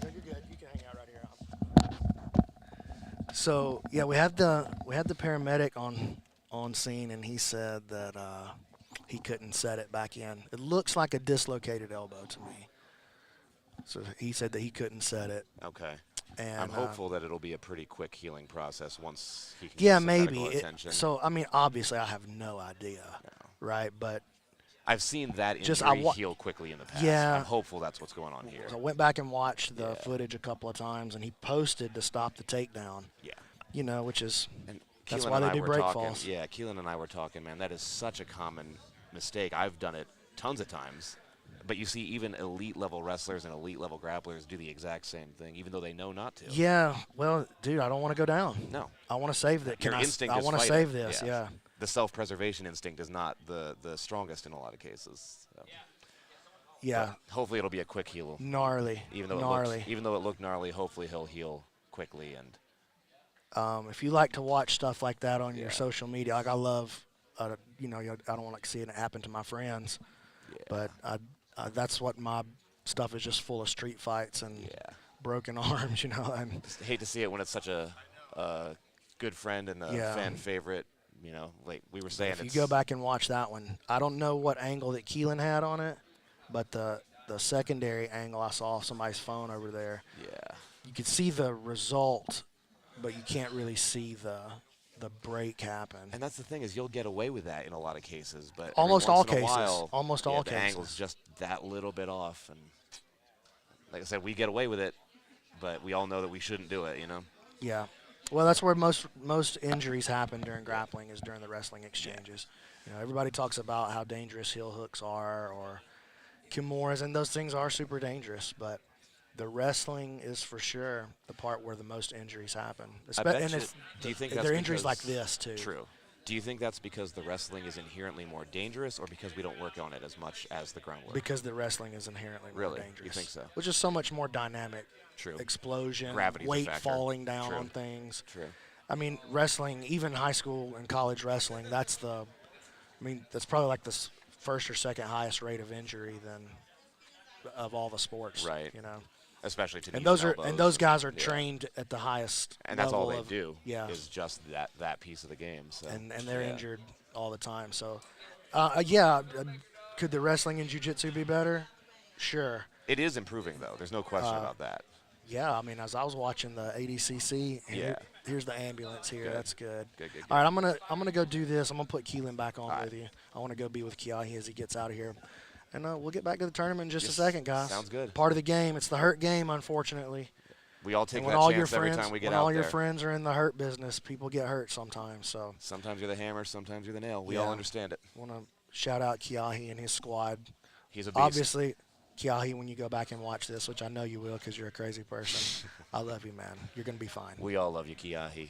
You're good. You can hang out right here. So yeah, we had the paramedic on scene, and he said that he couldn't set it back in. It looks like a dislocated elbow to me. So he said that he couldn't set it. Okay. And I'm hopeful that it'll be a pretty quick healing process once he can yeah, get some maybe. medical attention. So I mean, obviously, I have no idea, right? But I've seen that injury Just heal quickly in the past. Yeah. I'm hopeful that's what's going on here. I went back and watched the Yeah. footage a couple of times, and he posted to stop the takedown. Yeah. You know, which is And That's Keelan why and they I do were break talking, falls. Yeah, Keelan and I were talking, man, that is such a common mistake. I've done it tons of times. But you see even elite level wrestlers and elite level grapplers do the exact same thing, even though they know not to. yeah. Well, dude, I don't want to go down. No. I want to save that. Your instinct I is want to fighting. save this. Yeah. Yeah. The self-preservation instinct is not the strongest in a lot of cases. So. Yeah. But hopefully it'll be a quick heal. Gnarly. Even though gnarly. it looked gnarly, hopefully he'll heal quickly. And If you like to watch stuff like that on your Yeah. social media, like I love, I don't want to see it happen to my friends, but that's what my stuff is, just full of street fights and yeah, broken arms, and just hate to see it when it's such a good friend and a Yeah. fan favorite. Like we were saying, if you it's go back and watch that one, I don't know what angle that Keelan had on it, but the secondary angle I saw off somebody's phone over there, yeah, you could see the result, but you can't really see the break happen. and that's the thing is you'll get away with that in a lot of cases, but Almost every all once in a cases. while, Almost yeah, all the cases. angle's just that little bit off, and like I said, we get away with it, but we all know that we shouldn't do it. Yeah. Well, that's where most injuries happen during grappling, is during the wrestling exchanges. Everybody talks about how dangerous heel hooks are, or kimuras, and those things are super dangerous, but the wrestling is for sure the part where the most injuries happen. I bet And you- it's do you think that's they're injuries because- like this too. True. Do you think that's because the wrestling is inherently more dangerous, or because we don't work on it as much as the groundwork? Because the wrestling is inherently more Really? You dangerous. think so? Which is so much more dynamic. True. Explosion, Gravity's a weight factor. falling down True. on things. True. I mean, wrestling, even high school and college wrestling, that's probably like the first or second highest rate of injury of all the sports. Right. Especially to And knees those elbows guys are yeah. trained at the highest and that's all level they do. Yeah. Is just that piece of the game. So. And they're yeah. injured all the time. So, could the wrestling and jiu-jitsu be better? Sure. It is improving though. There's no question about that. Yeah, I mean, as I was watching the ADCC, Yeah. Here's the ambulance here. Good. That's good. Good. All right, I'm gonna go do this. I'm gonna put Keelan back on All with right. you. I want to go be with Kiyahi as he gets out of here, and we'll get back to the tournament in just a Yes, second, guys. sounds good. Part of the game. It's the hurt game, unfortunately. We all take And when that all chance your friends, every time we get when out all there. your friends are in the hurt business, people get hurt sometimes. So Sometimes you're the hammer, sometimes you're the nail. We Yeah. all understand it. I want to shout out Kiyahi and his squad. He's a beast. Obviously, Kiyahi, when you go back and watch this, which I know you will because you're a crazy person, I love you, man. You're gonna be fine. We all love you, Kiyahi.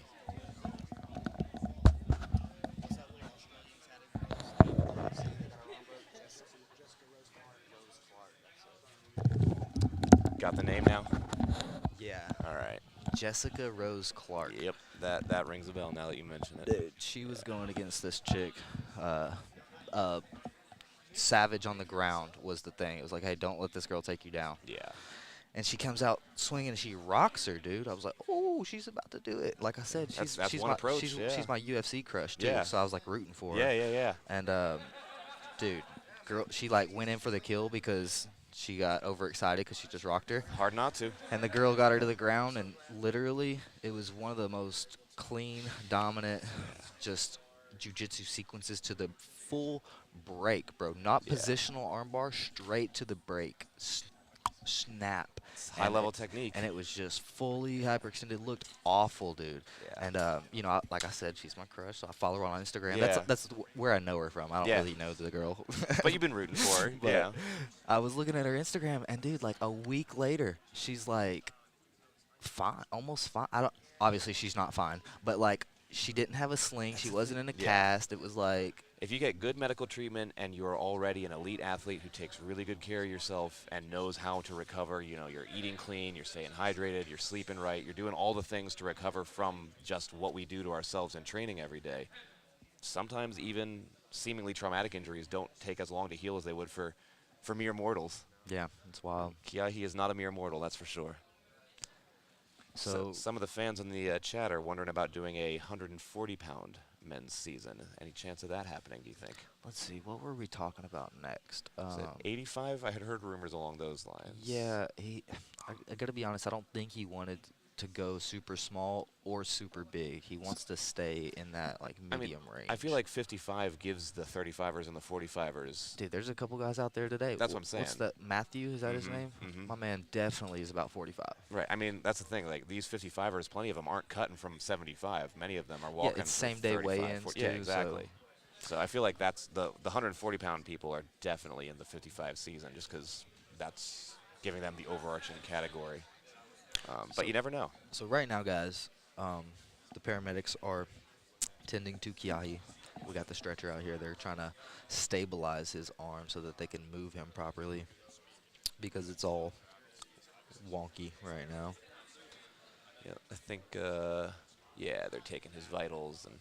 Got the name now? Yeah. All right. Jessica Rose Clark. Yep, that rings a bell now that you mention it. Dude, she was going against this chick. Savage on the ground was the thing. It was like, hey, don't let this girl take you down. Yeah. And she comes out swinging and she rocks her, dude. I was like, oh, she's about to do it. Like I said, That's she's one my approach, she's, yeah. she's my UFC crush too. Yeah. So I was like rooting for her. Yeah. And dude, girl, she like went in for the kill because she got overexcited because she just rocked her. Hard not to. And the girl got her to the ground, and literally, it was one of the most clean, dominant, just jiu-jitsu sequences to the full break, bro. Not Yeah. positional armbar, straight to the break. snap. It's high-level technique. And it was just fully hyperextended. It looked awful, dude. Yeah. And you know, like I said, she's my crush, so I follow her on Instagram. Yeah. That's where I know her from. I don't Yeah. really know the girl. But you've been rooting for her. But Yeah. I was looking at her Instagram, and dude, like a week later, she's like fine, almost fine. I don't. Obviously, she's not fine, but like she didn't have a sling. She wasn't in a Yeah. cast. It was like. If you get good medical treatment and you're already an elite athlete who takes really good care of yourself and knows how to recover, you know, you're eating clean, you're staying hydrated, you're sleeping right, you're doing all the things to recover from just what we do to ourselves in training every day. Sometimes even seemingly traumatic injuries don't take as long to heal as they would for mere mortals. Yeah, it's wild. Kiyahi is not a mere mortal, that's for sure. So some of the fans in the chat are wondering about doing a 140-pound men's season. Any chance of that happening, do you think? let's see, what were we talking about next? Is it 85? I had heard rumors along those lines. Yeah, I gotta be honest. I don't think he wanted to go super small or super big. He wants to stay in that like medium range. I feel like 55 gives the 35ers and the 45ers. Dude, there's a couple guys out there today. That's what I'm saying. What's that? Matthew, is that his name? My man definitely is about 45. Right. I mean, that's the thing. Like these 55ers, plenty of them aren't cutting from 75. Many of them are walking. Yeah, it's from same day 35, weigh-ins 40. too. Yeah, exactly. So I feel like that's the 140-pound people are definitely in the 55 season, just because that's giving them the overarching category. But you never know. So right now, guys, the paramedics are tending to Kiyahi. We got the stretcher out here. They're trying to stabilize his arm so that they can move him properly because it's all wonky right now. Yeah, I think, yeah, they're taking his vitals. And,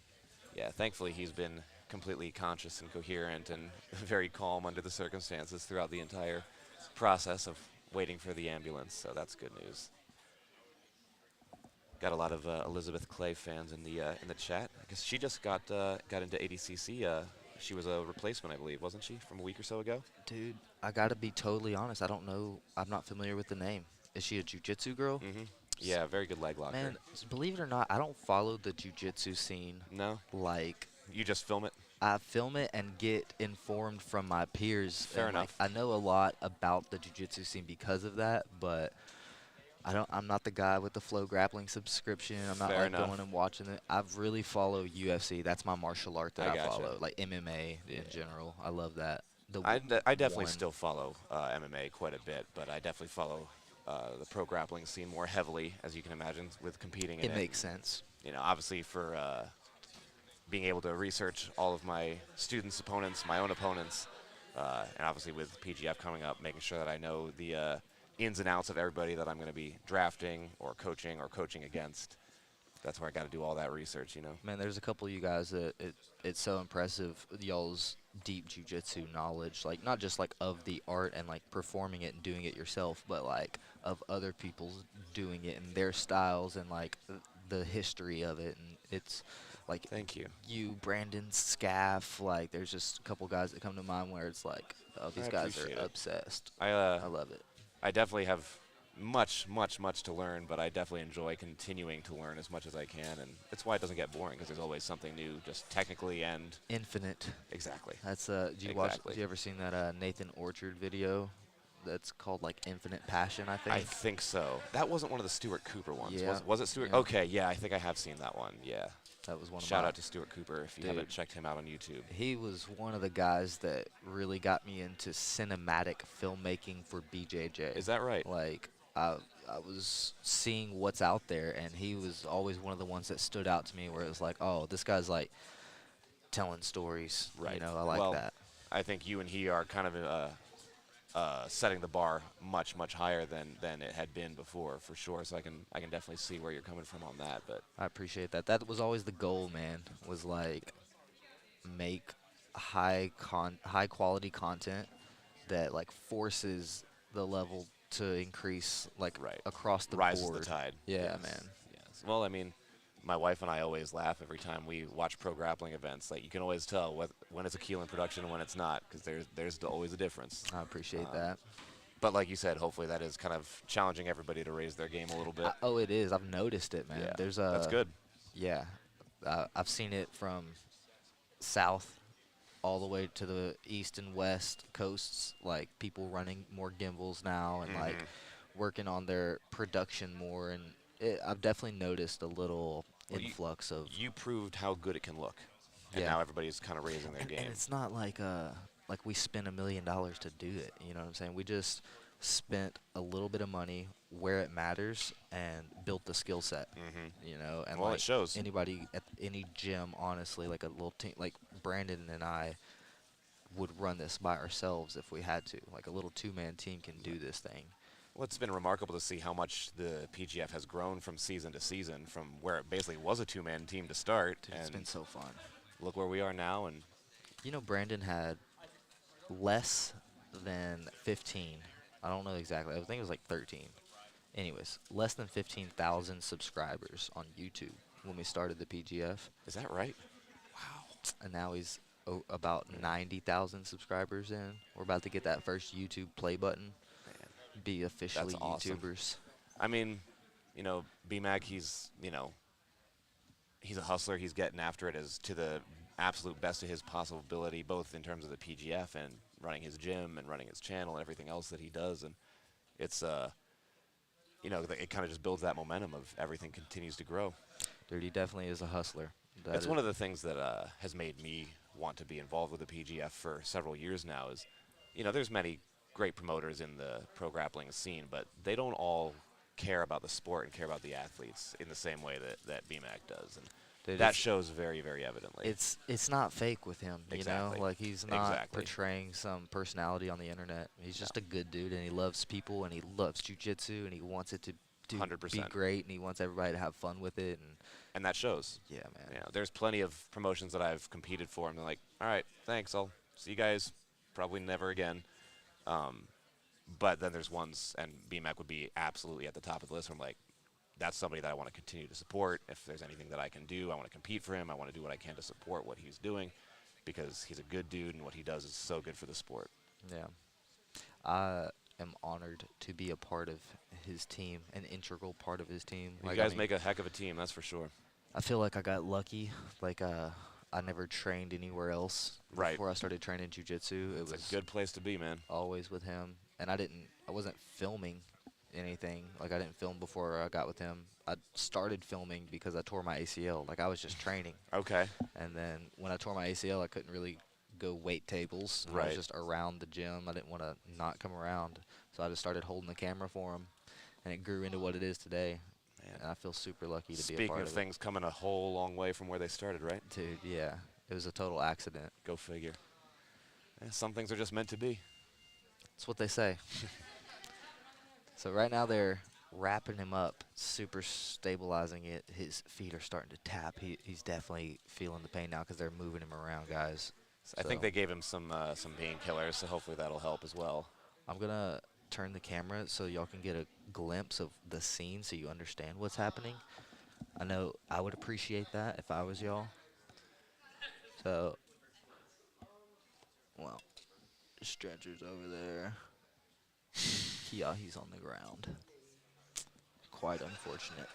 yeah, thankfully he's been completely conscious and coherent and very calm under the circumstances throughout the entire process of waiting for the ambulance. So that's good news. Got a lot of Elizabeth Clay fans in the chat. I guess she just got into ADCC. She was a replacement, I believe, wasn't she, from a week or so ago? Dude, I got to be totally honest. I don't know. I'm not familiar with the name. Is she a jiu-jitsu girl? Mm-hmm. Yeah, very good leg locker. Man, believe it or not, I don't follow the jiu-jitsu scene. No? Like, You just film it? I film it and get informed from my peers. Fair and, like, enough. I know a lot about the jiu-jitsu scene because of that, but I'm not the guy with the Flow Grappling subscription. I'm not Fair like enough. going and watching it. I really follow UFC. That's my martial art that I I gotcha. follow. Like MMA in general. I love that. I definitely one- still follow MMA quite a bit, but I definitely follow the pro grappling scene more heavily, as you can imagine, with competing in It it. makes sense. You know, obviously for being able to research all of my students' opponents, my own opponents, and obviously with PGF coming up, making sure that I know the ins and outs of everybody that I'm going to be drafting or coaching against. That's where I got to do all that research, you know. Man, there's a couple of you guys that it's so impressive, y'all's deep jiu-jitsu knowledge, like not just like of the art and like performing it and doing it yourself, but like of other people doing it and their styles and like the history of it. And it's like Thank you. you, Brandon Scaff, like there's just a couple guys that come to mind where it's like, oh, these I guys are appreciate it. obsessed. I love it. I definitely have much to learn, but I definitely enjoy continuing to learn as much as I can, and it's why it doesn't get boring, because there's always something new, just technically and Infinite. exactly. That's do you watch? Exactly. Have you ever seen that Nathan Orchard video? That's called like Infinite Passion, I think. I think so. That wasn't one of the Stuart Cooper ones, Yeah. was it Stuart? Yeah. Okay, yeah, I think I have seen that one, yeah. That was one of Shout my, out to Stuart Cooper if you Dude. haven't checked him out on YouTube. He was one of the guys that really got me into cinematic filmmaking for BJJ. Is that right? Like, I was seeing what's out there, and he was always one of the ones that stood out to me where it was like, oh, this guy's like telling stories. Right. You know, I like Well, that. I think you and he are kind of setting the bar much higher than it had been before, for sure. So I can definitely see where you're coming from on that. But I appreciate that. That was always the goal, man, was like make high quality content that like forces the level to increase like Right. across the rises board. the tide. Yeah, Yes. man. Yes. Well, I mean, my wife and I always laugh every time we watch pro grappling events. Like you can always tell when it's a Keelan production and when it's not, because there's always a difference. I appreciate that. But like you said, hopefully that is kind of challenging everybody to raise their game a little bit. Oh, it is. I've noticed it, man. Yeah, There's a that's good. Yeah, I've seen it from south all the way to the east and west coasts, like people running more gimbals now and like working on their production more. And I've definitely noticed a little Well, influx of you proved how good it can look, and Yeah. now everybody's kind of raising their and game. it's not like we spent $1 million to do it. You know what I'm saying? We just spent a little bit of money where it matters and built the skill set. You know, and Well, it like shows. anybody at any gym, honestly, like a little team, like Brandon and I would run this by ourselves if we had to. Like a little two-man team can do this thing. Well, it's been remarkable to see how much the PGF has grown from season to season, from where it basically was a two-man team to start. Dude, and it's been so fun. look where we are now. And You know, Brandon had less than 15. I don't know exactly. I think it was like 13. Anyways, less than 15,000 subscribers on YouTube when we started the PGF. is that right? And now he's about 90,000 subscribers in. We're about to get that first YouTube play button. Be officially That's awesome. YouTubers. I mean, you know, BMAG, he's a hustler. He's getting after it as to the absolute best of his possible ability, both in terms of the PGF and running his gym and running his channel and everything else that he does. And it's, you know, it kind of just builds that momentum of everything continues to grow. Dude, he definitely is a hustler. That's one of the things that has made me want to be involved with the PGF for several years now is, you know, there's many great promoters in the pro grappling scene, but they don't all care about the sport and care about the athletes in the same way that BMAC does. And Dude, that shows very, very evidently. It's not fake with him, you Exactly. know? Like, he's not Exactly. portraying some personality on the internet. He's just a good dude, and he loves people, and he loves jiu-jitsu, and he wants it to be 100%. great, and he wants everybody to have fun with it. And that shows. Yeah, man. You know, there's plenty of promotions that I've competed for, and they're like, all right, thanks, I'll see you guys probably never again. But then there's ones, and BMAC would be absolutely at the top of the list where I'm like, that's somebody that I want to continue to support. If there's anything that I can do, I want to compete for him. I want to do what I can to support what he's doing because he's a good dude and what he does is so good for the sport. Yeah. I am honored to be a part of his team, an integral part of his team. You Like, guys I mean, make a heck of a team, that's for sure. I feel like I got lucky. Like, I never trained anywhere else Right. before I started training jiu-jitsu. It It's was a good place to be, man. always with him. And I wasn't filming anything. Like, I didn't film before I got with him. I started filming because I tore my ACL. Like, I was just training. Okay. And then when I tore my ACL, I couldn't really go weight tables. I Right. was just around the gym. I didn't want to not come around. So I just started holding the camera for him. And it grew into what it is today. Man. And I feel super lucky to be a Speaking part of of things coming a whole long way from where they started, right? it. Dude, yeah. It was a total accident. Go figure. Yeah, some things are just meant to be. That's what they say. So right now they're wrapping him up, super stabilizing it. His feet are starting to tap. He's definitely feeling the pain now because they're moving him around, guys. I think So they gave him some painkillers, so hopefully that'll help as well. I'm going to turn the camera so y'all can get a glimpse of the scene so you understand what's happening. I know I would appreciate that if I was y'all. So, well, stretcher's over there. Kiyahi's on the ground. Quite unfortunate.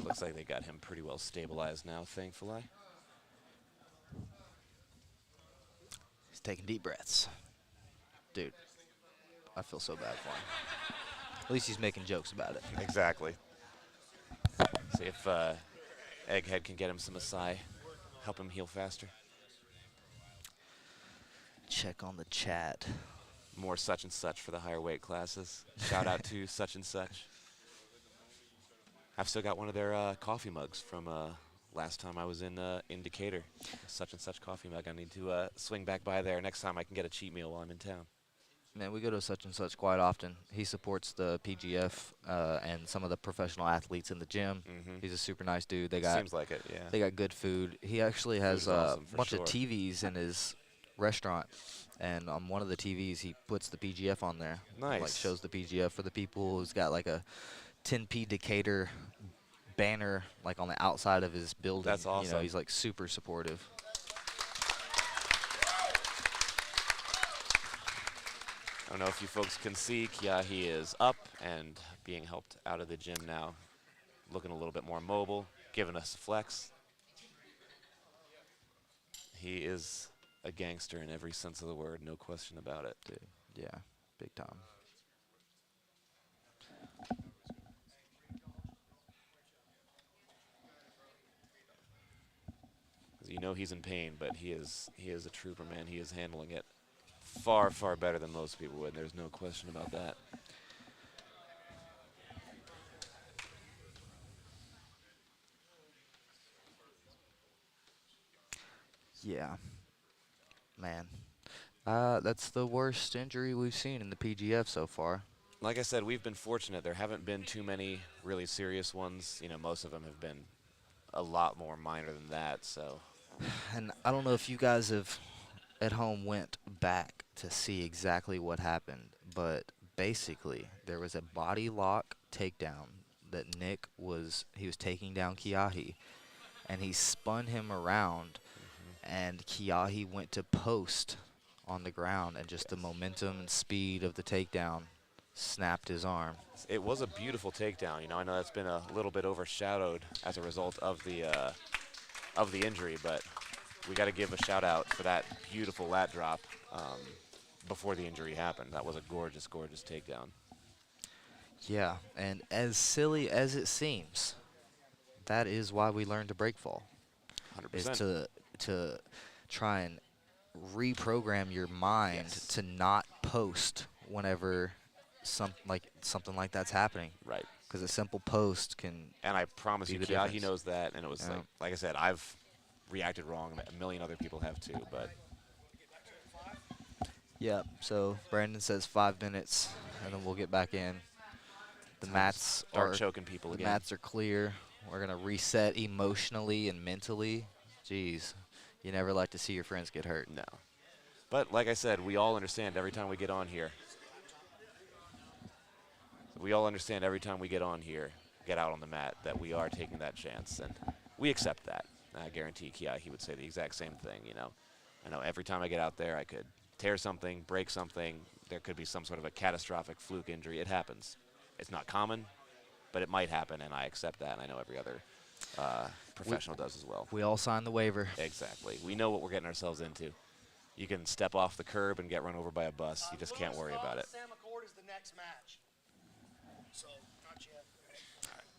Looks like they got him pretty well stabilized now, thankfully. He's taking deep breaths. Dude, I feel so bad for him. At least he's making jokes about it. Exactly. See if Egghead can get him some Asai, help him heal faster. Check on the chat. More such and such for the higher weight classes. Shout out to such and such. I've still got one of their coffee mugs from last time I was in Decatur. Such and such coffee mug. I need to swing back by there next time I can get a cheat meal while I'm in town. Man, we go to such and such quite often. He supports the PGF and some of the professional athletes in the gym. He's a super nice dude. They got Seems like it, yeah. They got good food. He actually has is a awesome, for bunch sure. of TVs in his restaurant, and on one of the TVs he puts the PGF on there. Like Nice. shows the PGF for the people. He's got like a 10P Decatur banner like on the outside of his building. That's You know, awesome. he's like super supportive. I don't know if you folks can see, Kiyahi is up and being helped out of the gym now. Looking a little bit more mobile, giving us a flex. He is a gangster in every sense of the word, no question about it. Dude, yeah, big time. 'Cause you know he's in pain, but he is a trooper, man. He is handling it far, far better than most people would. There's no question about that. Yeah, man. That's the worst injury we've seen in the PGF so far. Like I said, we've been fortunate. There haven't been too many really serious ones. You know, most of them have been a lot more minor than that. So, And I don't know if you guys have at home went back to see exactly what happened, but basically there was a body lock takedown that Nick was taking down Kiyahi, and he spun him around, and Kiyahi went to post on the ground, and just the momentum and speed of the takedown snapped his arm. it was a beautiful takedown. You know, I know that's been a little bit overshadowed as a result of the injury, but we got to give a shout out for that beautiful lat drop before the injury happened. That was a gorgeous, gorgeous takedown. Yeah, and as silly as it seems, that is why we learn to break fall. 100%. Is to try and reprogram your mind Yes. to not post whenever something like that's happening. Right. Because a simple post can. And I promise be you, the Kiyahi difference. knows that. And it was Yeah. like I said, I've reacted wrong. A million other people have too. But Yeah. So Brandon says 5 minutes, and then we'll get back in. The mats start are choking people the again. mats are clear. We're gonna reset emotionally and mentally. Jeez, you never like to see your friends get hurt. No. But like I said, we all understand every time we get on here. We all understand every time we get on here, get out on the mat, that we are taking that chance, and we accept that. I guarantee Kiyahi would say the exact same thing. You know, I know every time I get out there, I could tear something, break something. There could be some sort of a catastrophic fluke injury. It happens. It's not common, but it might happen, and I accept that. And I know every other professional does as well. We all signed the waiver. Exactly. We know what we're getting ourselves into. You can step off the curb and get run over by a bus. You just can't worry about it. Sam McCord is the next match. So, not yet.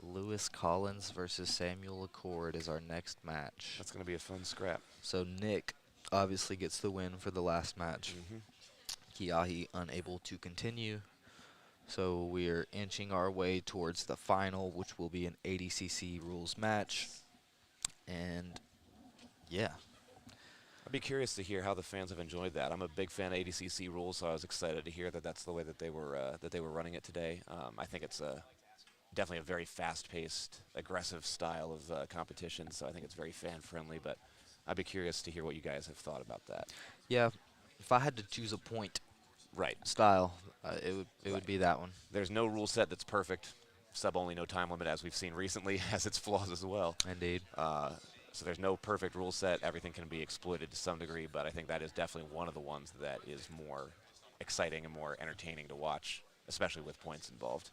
Lewis Collins versus Samuel Accord is our next match. That's going to be a fun scrap. So Nick obviously gets the win for the last match. Mm-hmm. Kiyahi unable to continue. So we're inching our way towards the final, which will be an 80cc rules match. And yeah, I'd be curious to hear how the fans have enjoyed that. I'm a big fan of 80cc rules, so I was excited to hear that that's the way that they were running it today. I think it's definitely a very fast-paced, aggressive style of competition, so I think it's very fan-friendly. But I'd be curious to hear what you guys have thought about that. yeah. If I had to choose a point Right. style, it would be that one. There's no rule set that's perfect. Sub-only, no time limit, as we've seen recently, has its flaws as well. Indeed. So there's no perfect rule set. Everything can be exploited to some degree, but I think that is definitely one of the ones that is more exciting and more entertaining to watch, especially with points involved.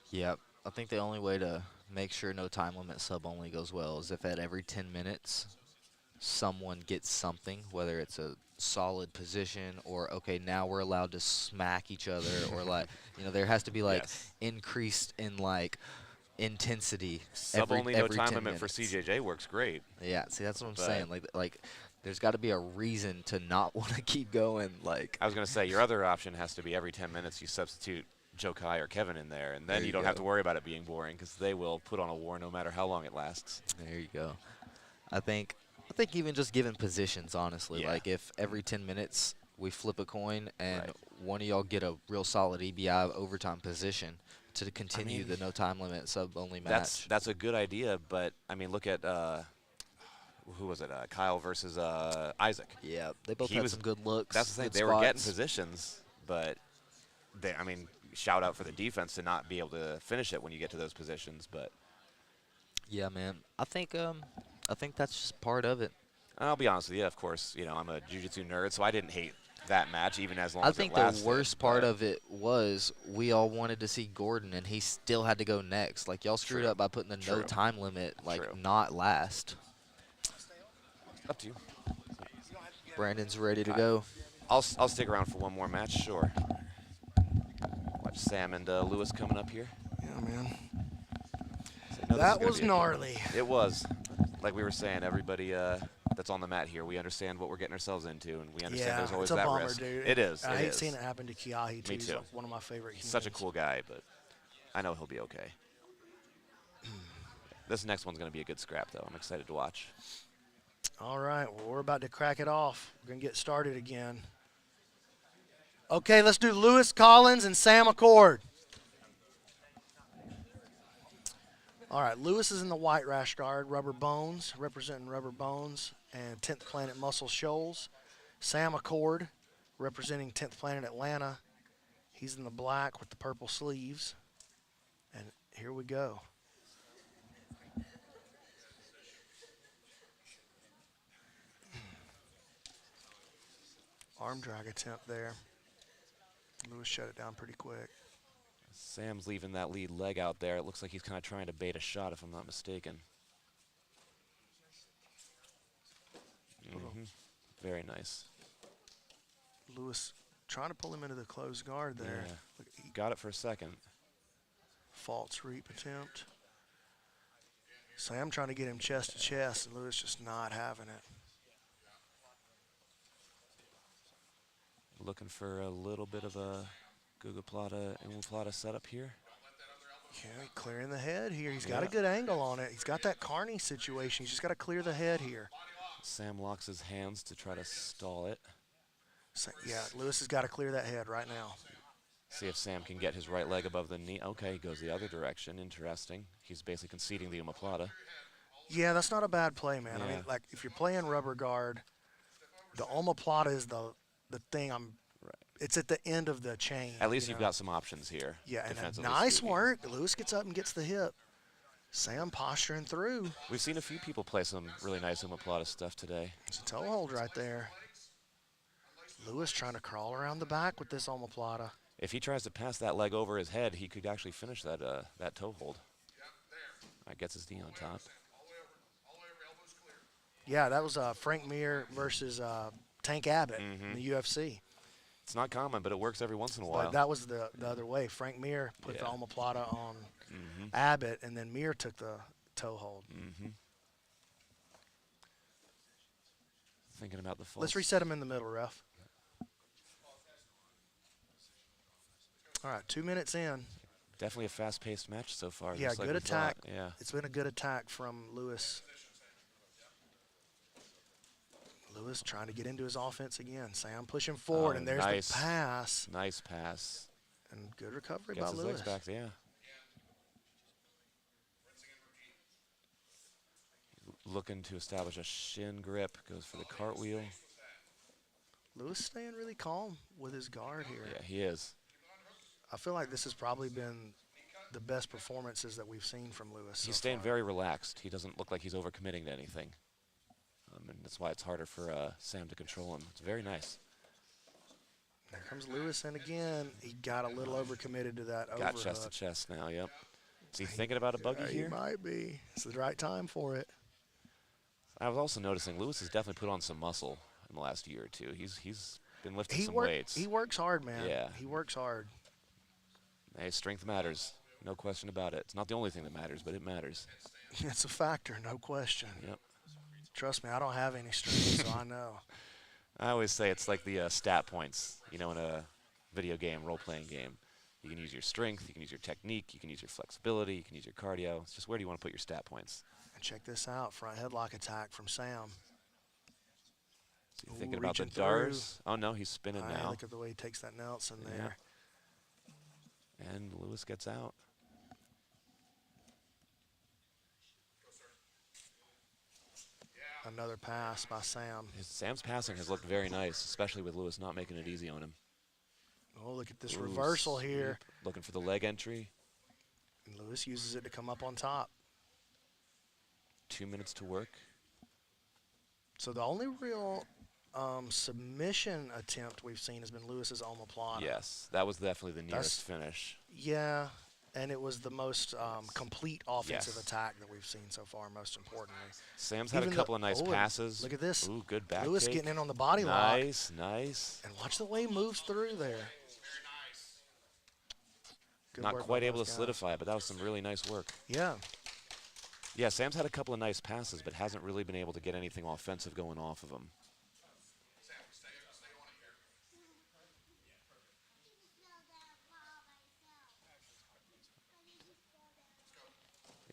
Yeah, I think the only way to make sure no time limit sub only goes well is if at every 10 minutes someone gets something, whether it's a solid position or, okay, now we're allowed to smack each other or like, there has to be like Yes. increased in like intensity. Sub-only, no every time 10 limit for minutes. CJJ works great. Yeah, see, that's what I'm But- saying. Like, there's got to be a reason to not want to keep going. Like, I was going to say, your other option has to be every 10 minutes you substitute Joe Kai or Kevin in there, and then There you you don't have go. to worry about it being boring because they will put on a war no matter how long it lasts. there you go. I think even just giving positions, honestly, Yeah. like if every 10 minutes we flip a coin and Right. one of y'all get a real solid EBI overtime position to continue mean, the no time limit sub only match. That's a good idea, but I mean, look at who was it? Kyle versus Isaac. Yeah, they both He had was- some good looks. That's the thing. good They were getting spots. positions, but I mean, shout out for the defense to not be able to finish it when you get to those positions. But Yeah, man. I think that's just part of it. I'll be honest with you. Of course, I'm a jiu-jitsu nerd, so I didn't hate that match even as long I as think it the lasted. worst part but of it was we all wanted to see Gordon, and he still had to go next. Like, y'all screwed True. up by putting the no True. time limit, like, True. not last. up to you. Brandon's ready to go. I'll stick around for one more match, sure. Watch Sam and Lewis coming up here. Yeah, man. So, no, this is That gonna was be a good one. gnarly. It was. Like we were saying, everybody that's on the mat here, we understand what we're getting ourselves into, and we understand Yeah, there's always it's a that bummer, risk. dude. It is. I it hate is. seeing it happen to Kiyahi, too. Me He's too. one of my favorite He's such a humans. cool guy, but I know he'll be okay. This next one's going to be a good scrap, though. I'm excited to watch. All right, well, we're about to crack it off. We're going to get started again. Okay, let's do Lewis Collins and Sam Accord. All right, Lewis is in the white rash guard, Rubber Bones, representing Rubber Bones and 10th Planet Muscle Shoals. Sam Accord, representing 10th Planet Atlanta. He's in the black with the purple sleeves. And here we go. Arm drag attempt there. Lewis shut it down pretty quick. Sam's leaving that lead leg out there. It looks like he's kind of trying to bait a shot, if I'm not mistaken. Very nice. Lewis trying to pull him into the closed guard there. Yeah. Look, he Got it for a second. false reap attempt. Sam trying to get him chest to chest, and Lewis just not having it. Looking for a little bit of a Omoplata setup here. Yeah, clearing the head here. He's got a Yeah. good angle on it. He's got that Carney situation. He's just got to clear the head here. Sam locks his hands to try to stall it. So, yeah, Lewis has got to clear that head right now. See if Sam can get his right leg above the knee. Okay, he goes the other direction. Interesting. He's basically conceding the omoplata. Yeah, that's not a bad play, man. I mean, Yeah. like, if you're playing rubber guard, the omoplata is the thing Right. it's at the end of the chain. At least you you've know? got some options here. Yeah, and a defensively nice speaking. work. Lewis gets up and gets the hip. Sam posturing through. We've seen a few people play some really nice omoplata stuff today. It's a toe hold right there. Lewis trying to crawl around the back with this omoplata. If he tries to pass that leg over his head, he could actually finish that that toe hold. Gets his knee on top. Yeah, that was Frank Mir versus Tank Abbott in the UFC. It's not common, but it works every once in a while. But that was the other way. Frank Mir put the Yeah. omoplata on Abbott, and then Mir took the toe hold. Thinking about the false. Let's reset him in the middle, ref. All right, 2 minutes in. Definitely a fast-paced match so far. Yeah, just like good we thought. attack. Yeah. It's been a good attack from Lewis. Lewis trying to get into his offense again. Sam pushing forward, Oh, and there's nice. the pass. Nice pass. And good recovery Gets by his Lewis. legs back. Yeah. Looking to establish a shin grip. Goes for the cartwheel. Lewis staying really calm with his guard here. Yeah, he is. I feel like this has probably been the best performances that we've seen from Lewis. He's so staying far. very relaxed. He doesn't look like he's overcommitting to anything. And that's why it's harder for Sam to control him. It's very nice. There comes Lewis in again. He got a little overcommitted to that Got overhook. chest to chest now, yep. Is he thinking about a buggy He here? might be. It's the right time for it. I was also noticing Lewis has definitely put on some muscle in the last year or two. He's been lifting some weights. He works hard, man. Yeah. He works hard. Hey, strength matters. No question about it. It's not the only thing that matters, but it matters. It's a factor, no question. Yep. Trust me, I don't have any strength, so I know. I always say it's like the stat points, in a video game, role-playing game. You can use your strength, you can use your technique, you can use your flexibility, you can use your cardio. It's just where do you want to put your stat points? And check this out, front headlock attack from Sam. So you're thinking about the reaching through. Dars. Oh, no, he's spinning now. Look at the way he takes that Nelson Yeah. there. And Lewis gets out. Another pass by Sam. Sam's passing has looked very nice, especially with Lewis not making it easy on him. Oh, look at this Ooh, reversal here. sweep. Looking for the leg entry. And Lewis uses it to come up on top. 2 minutes to work. So the only real submission attempt we've seen has been Lewis's omoplata. Yes, that was definitely the nearest finish. Yeah, And it was the most complete offensive Yes. attack that we've seen so far, most importantly. Sam's had Even a couple of nice and passes. Look at this. Ooh, good back Lewis take. getting in on the body lock. Nice, nice. And watch the way he moves through there. Good Not work quite by able both to guys. solidify it, but that was some really nice work. Yeah. Yeah, Sam's had a couple of nice passes, but hasn't really been able to get anything offensive going off of him.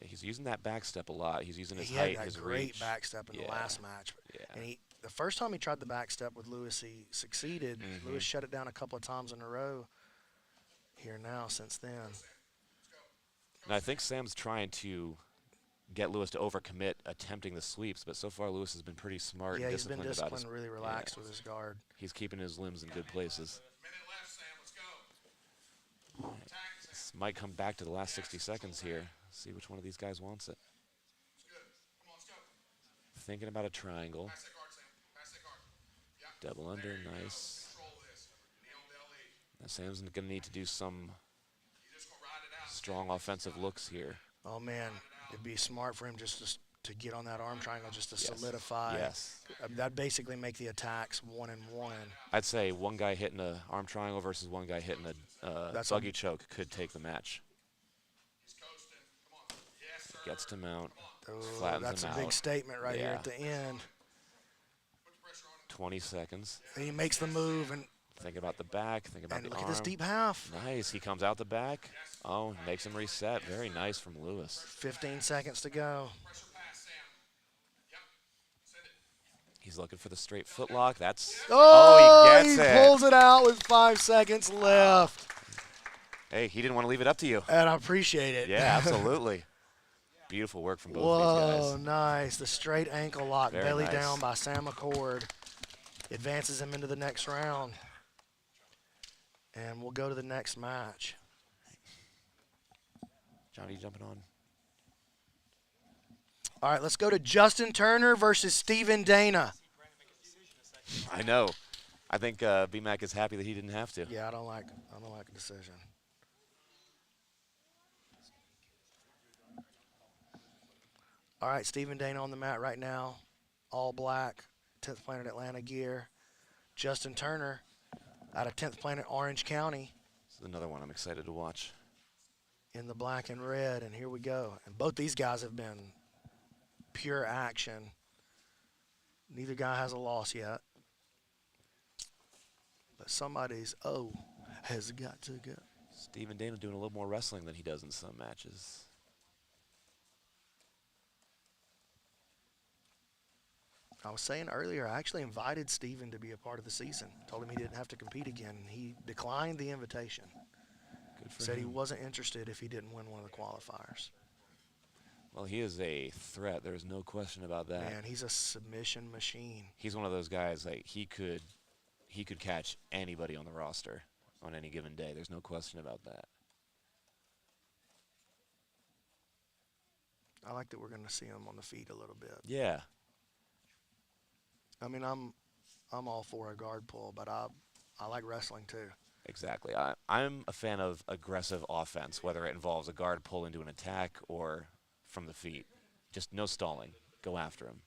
Yeah, he's using that back step a lot. He's using his He height, had his that great reach. back step in the Yeah. last match. Yeah. And the first time he tried the back step with Lewis, he succeeded. Mhm. Lewis shut it down a couple of times in a row here now since then. And I think Sam's trying to get Lewis to overcommit attempting the sweeps, but so far Lewis has been pretty smart Yeah, and he's been disciplined about his. disciplined, really relaxed with his guard. He's keeping his limbs in good places. This might come back to the last 60 seconds here. See which one of these guys wants it. Thinking about a triangle. Double under, nice. Now Sam's going to need to do some strong offensive looks here. Oh, man, it'd be smart for him just to get on that arm triangle just to Yes. solidify. Yes. That'd basically make the attacks 1-1. I'd say one guy hitting a arm triangle versus one guy hitting a That's a- buggy choke could take the match. Gets to mount. Oh, Flattens that's a him big out. statement right here Yeah. at the end. 20 seconds. And he makes the move, and Think about the back. Think about the look arm. at this deep half. Nice. He comes out the back. Oh, makes him reset. Very nice from Lewis. 15 seconds to go. He's looking for the straight foot lock. That's Oh, he gets it. pulls it out with 5 seconds left. Hey, he didn't want to leave it up to you. And I appreciate it. Yeah, absolutely. Beautiful work from both of Whoa, these guys. nice. The straight ankle lock, Very belly nice. down by Sam McCord. Advances him into the next round. And we'll go to the next match. Johnny jumping on. All right, let's go to Justin Turner versus Steven Dana. I know. I think BMAC is happy that he didn't have to. Yeah, I don't like a decision. All right, Steven Dana on the mat right now. All black, 10th Planet Atlanta gear. Justin Turner out of 10th Planet Orange County This is another one I'm excited to watch. in the black and red, and here we go. And both these guys have been pure action. Neither guy has a loss yet. But somebody's has got to go. Steven Dana doing a little more wrestling than he does in some matches. I was saying earlier, I actually invited Steven to be a part of the season. Told him he didn't have to compete again. He declined the invitation. Good for Said he him. wasn't interested if he didn't win one of the qualifiers. Well, he is a threat. There's no question about that. Man, he's a submission machine. He's one of those guys like he could catch anybody on the roster on any given day. There's no question about that. I like that we're going to see him on the feet a little bit. Yeah. I mean, I'm all for a guard pull, but I like wrestling too. Exactly. I'm a fan of aggressive offense, whether it involves a guard pull into an attack or from the feet. Just no stalling. Go after him.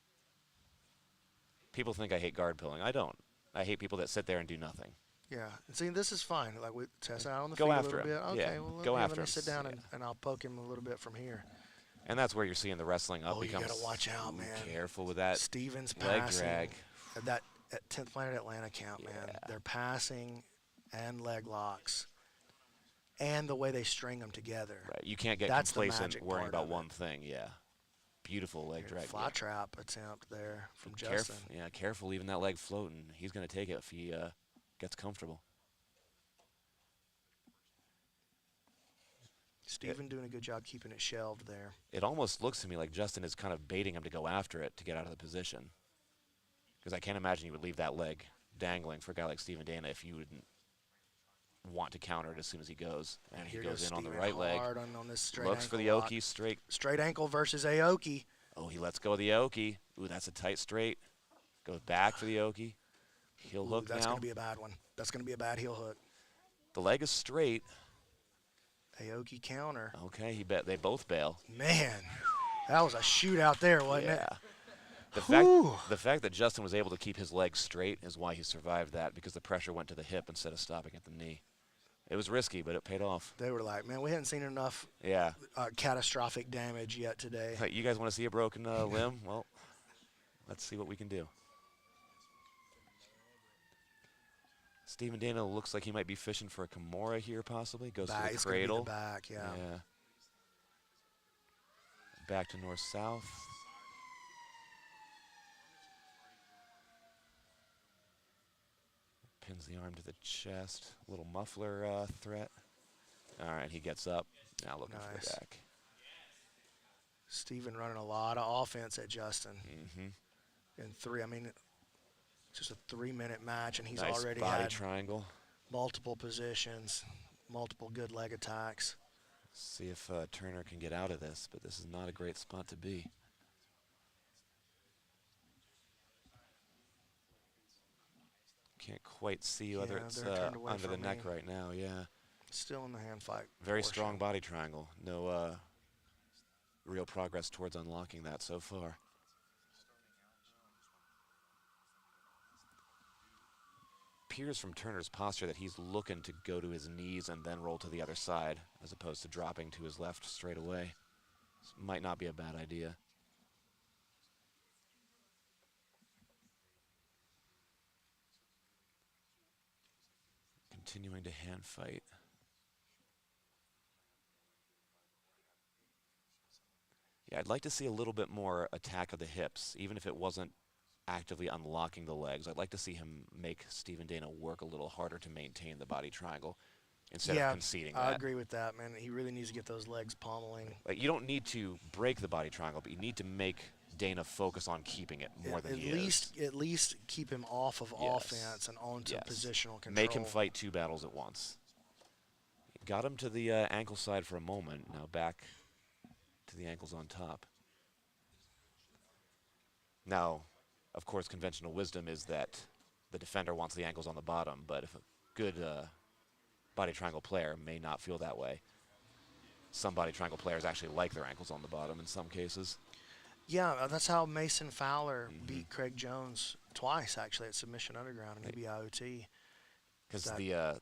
People think I hate guard pulling. I don't. I hate people that sit there and do nothing. Yeah. And see, this is fine. Like we test out on the Go feet after a little him. bit. Okay, Yeah, well, go let after me him. sit down Yeah. and I'll poke him a little bit from here. And that's where you're seeing the wrestling up Oh, you becomes. gotta watch out, Ooh, man. Careful with that Steven's leg passing. drag. That at 10th Planet Atlanta count, man. Yeah. They're passing and leg locks. And the way they string them together. Right. You can't get That's the complacent magic worrying part about of it. one thing. Yeah. Beautiful leg Here, drag. fly trap attempt there from Careful. Justin. Yeah, careful leaving that leg floating. He's going to take it if he gets comfortable. Steven doing a good job keeping it shelved there. It almost looks to me like Justin is kind of baiting him to go after it to get out of the position. Because I can't imagine you would leave that leg dangling for a guy like Steven Dana if you wouldn't want to counter it as soon as he goes. And he here goes in on the Steven right leg. hard on this straight Looks for the ankle lock. Oki straight. Straight ankle versus Aoki. Oh, he lets go of the Oki. Ooh, that's a tight straight. Goes back for the Oki. Heel Ooh, hook that's now. going to be a bad one. That's going to be a bad heel hook. The leg is straight. Aoki counter. Okay, they both bail. Man, that was a shootout there, wasn't it? The fact that Justin was able to keep his legs straight is why he survived that, because the pressure went to the hip instead of stopping at the knee. It was risky, but it paid off. They were like, man, we hadn't seen enough Yeah. catastrophic damage yet today. Hey, you guys want to see a broken limb? Well, let's see what we can do. Stephen Dana looks like he might be fishing for a Kimura here, possibly. Goes to the It's gonna be cradle. the back, yeah. Back to north-south. Pins the arm to the chest. Little muffler threat. All right, he gets up. Now looking for the back. Stephen running a lot of offense at Justin. Mm-hmm. I mean, just a 3-minute match, and he's Nice already body had triangle. multiple positions, multiple good leg attacks. See if Turner can get out of this, but this is not a great spot to be. Can't quite see whether it's under the neck right now. Yeah. Still in the hand fight. Very strong body triangle. No real progress towards unlocking that so far. Appears from Turner's posture that he's looking to go to his knees and then roll to the other side, as opposed to dropping to his left straight away. This might not be a bad idea. Continuing to hand fight. Yeah, I'd like to see a little bit more attack of the hips, even if it wasn't actively unlocking the legs. I'd like to see him make Stephen Dana work a little harder to maintain the body triangle instead of conceding that. I agree with that, man. He really needs to get those legs pommeling. Like, you don't need to break the body triangle, but you need to make Dana focus on keeping it more than he is. At least keep him off of offense and onto positional control. Make him fight 2 battles at once. Got him to the ankle side for a moment. Now back to the ankles on top. Now, of course, conventional wisdom is that the defender wants the ankles on the bottom, but if a good body triangle player may not feel that way. Some body triangle players actually like their ankles on the bottom in some cases. Yeah, that's how Mason Fowler beat Craig Jones twice, actually, at Submission Underground and EBIOT. Because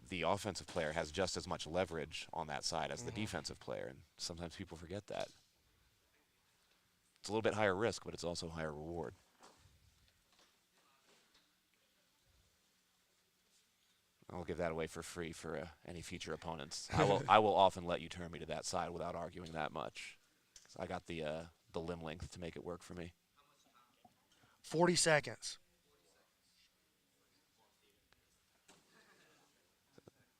the offensive player has just as much leverage on that side as the defensive player, and sometimes people forget that. It's a little bit higher risk, but it's also higher reward. I'll give that away for free for any future opponents. I will often let you turn me to that side without arguing that much. I got the limb length to make it work for me. 40 seconds.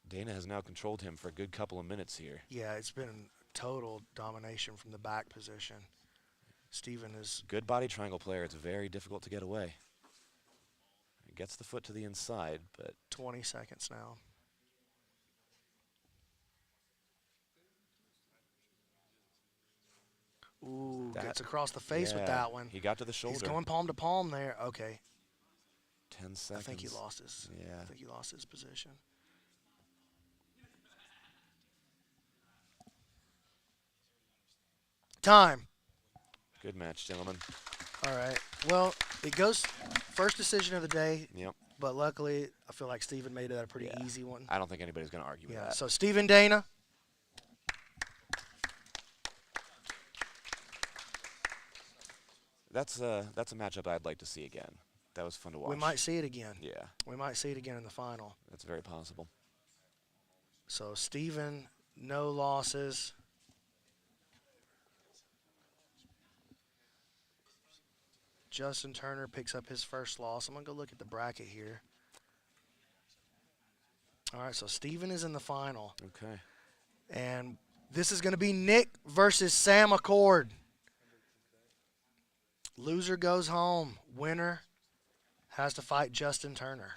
Dana has now controlled him for a good couple of minutes here. Yeah, it's been total domination from the back position. Stephen is... Good body triangle player. It's very difficult to get away. He gets the foot to the inside, but... 20 seconds now. Ooh, gets across the face with that one. He got to the shoulder. He's going palm to palm there. Okay. 10 seconds. I think he lost his. Yeah. I think he lost his position. Time. Good match, gentlemen. All right. Well, it goes first decision of the day. Yep. But luckily, I feel like Stephen made it a pretty easy one. I don't think anybody's going to argue with that. So Stephen Dana. That's a matchup I'd like to see again. That was fun to watch. We might see it again. Yeah. We might see it again in the final. That's very possible. So Stephen, no losses. Justin Turner picks up his first loss. I'm going to go look at the bracket here. All right, so Stephen is in the final. Okay. And this is going to be Nick versus Sam Accord. Loser goes home. Winner has to fight Justin Turner.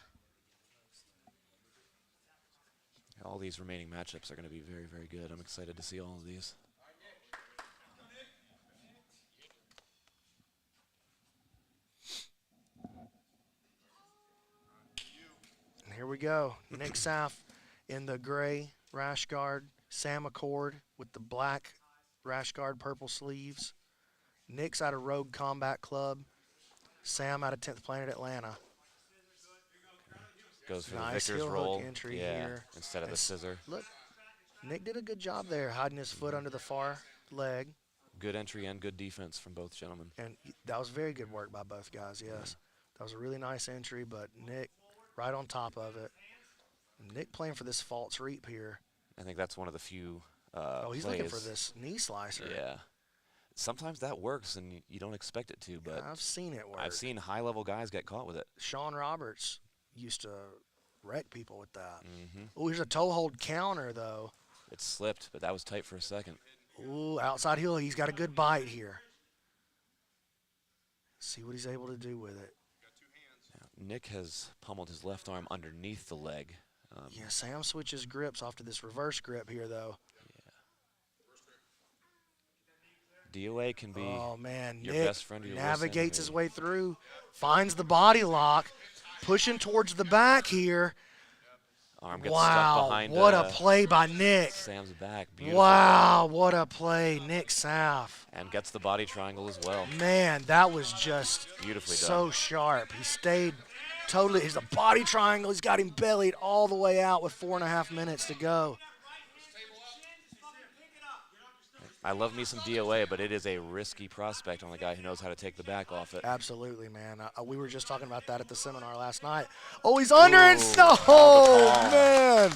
All these remaining matchups are going to be very, very good. I'm excited to see all of these. And here we go. Nick Saff in the gray rash guard. Sam Accord with the black rash guard, purple sleeves. Nick's out of Rogue Combat Club. Sam out of 10th Planet Atlanta. Goes for the Nice Vickers heel roll. hook entry Yeah, here. instead of the And scissor. Look, Nick did a good job there, hiding his foot under the far leg. Good entry and good defense from both gentlemen. And that was very good work by both guys, yes. That was a really nice entry, but Nick right on top of it. Nick playing for this false reap here. I think that's one of the few He's plays. looking for this knee slicer. Yeah. Sometimes that works, and you don't expect it to, but I've seen it work. I've seen high-level guys get caught with it. Sean Roberts used to wreck people with that. Mm-hmm. Oh, here's a toe hold counter, though. It slipped, but that was tight for a second. Ooh, outside heel. He's got a good bite here. See what he's able to do with it. Now, Nick has pummeled his left arm underneath the leg. Yeah, Sam switches grips off to this reverse grip here, though. DOA can be Oh, man. your Nick best friend or your worst navigates his enemy. way through, finds the body lock, pushing towards the back here. Arm gets stuck Wow, behind what a play by Nick. Sam's back. Beautiful Wow, what a play, Nick Saff. and gets the body triangle as well. Man, that was just Beautifully so done. sharp. He stayed totally. He's a body triangle. He's got him bellied all the way out with 4.5 minutes to go. I love me some DOA, but it is a risky prospect on a guy who knows how to take the back off it. Absolutely, man. We were just talking about that at the seminar last night. Oh, he's under and Ooh, so, oh, man.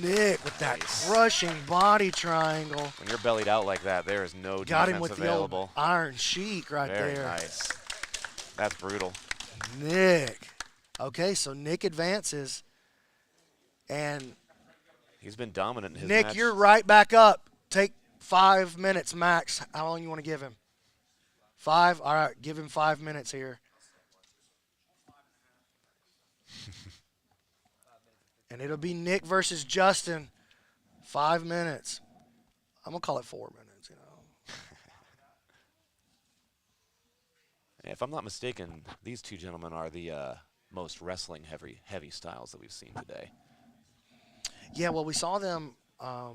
Nick with that Nice. crushing body triangle. When you're bellied out like that, there is no Got him defense with the available. old iron sheik right Very there. nice. That's brutal. Nick. Okay, so Nick advances. And He's been dominant in his Nick, match. you're right back up. Take 5 minutes max. How long you want to give him? 5? All right, give him 5 minutes here. And it'll be Nick versus Justin. 5 minutes. I'm going to call it 4 minutes, you know. If I'm not mistaken, these two gentlemen are the most wrestling heavy styles that we've seen today. Yeah, well, we saw them, I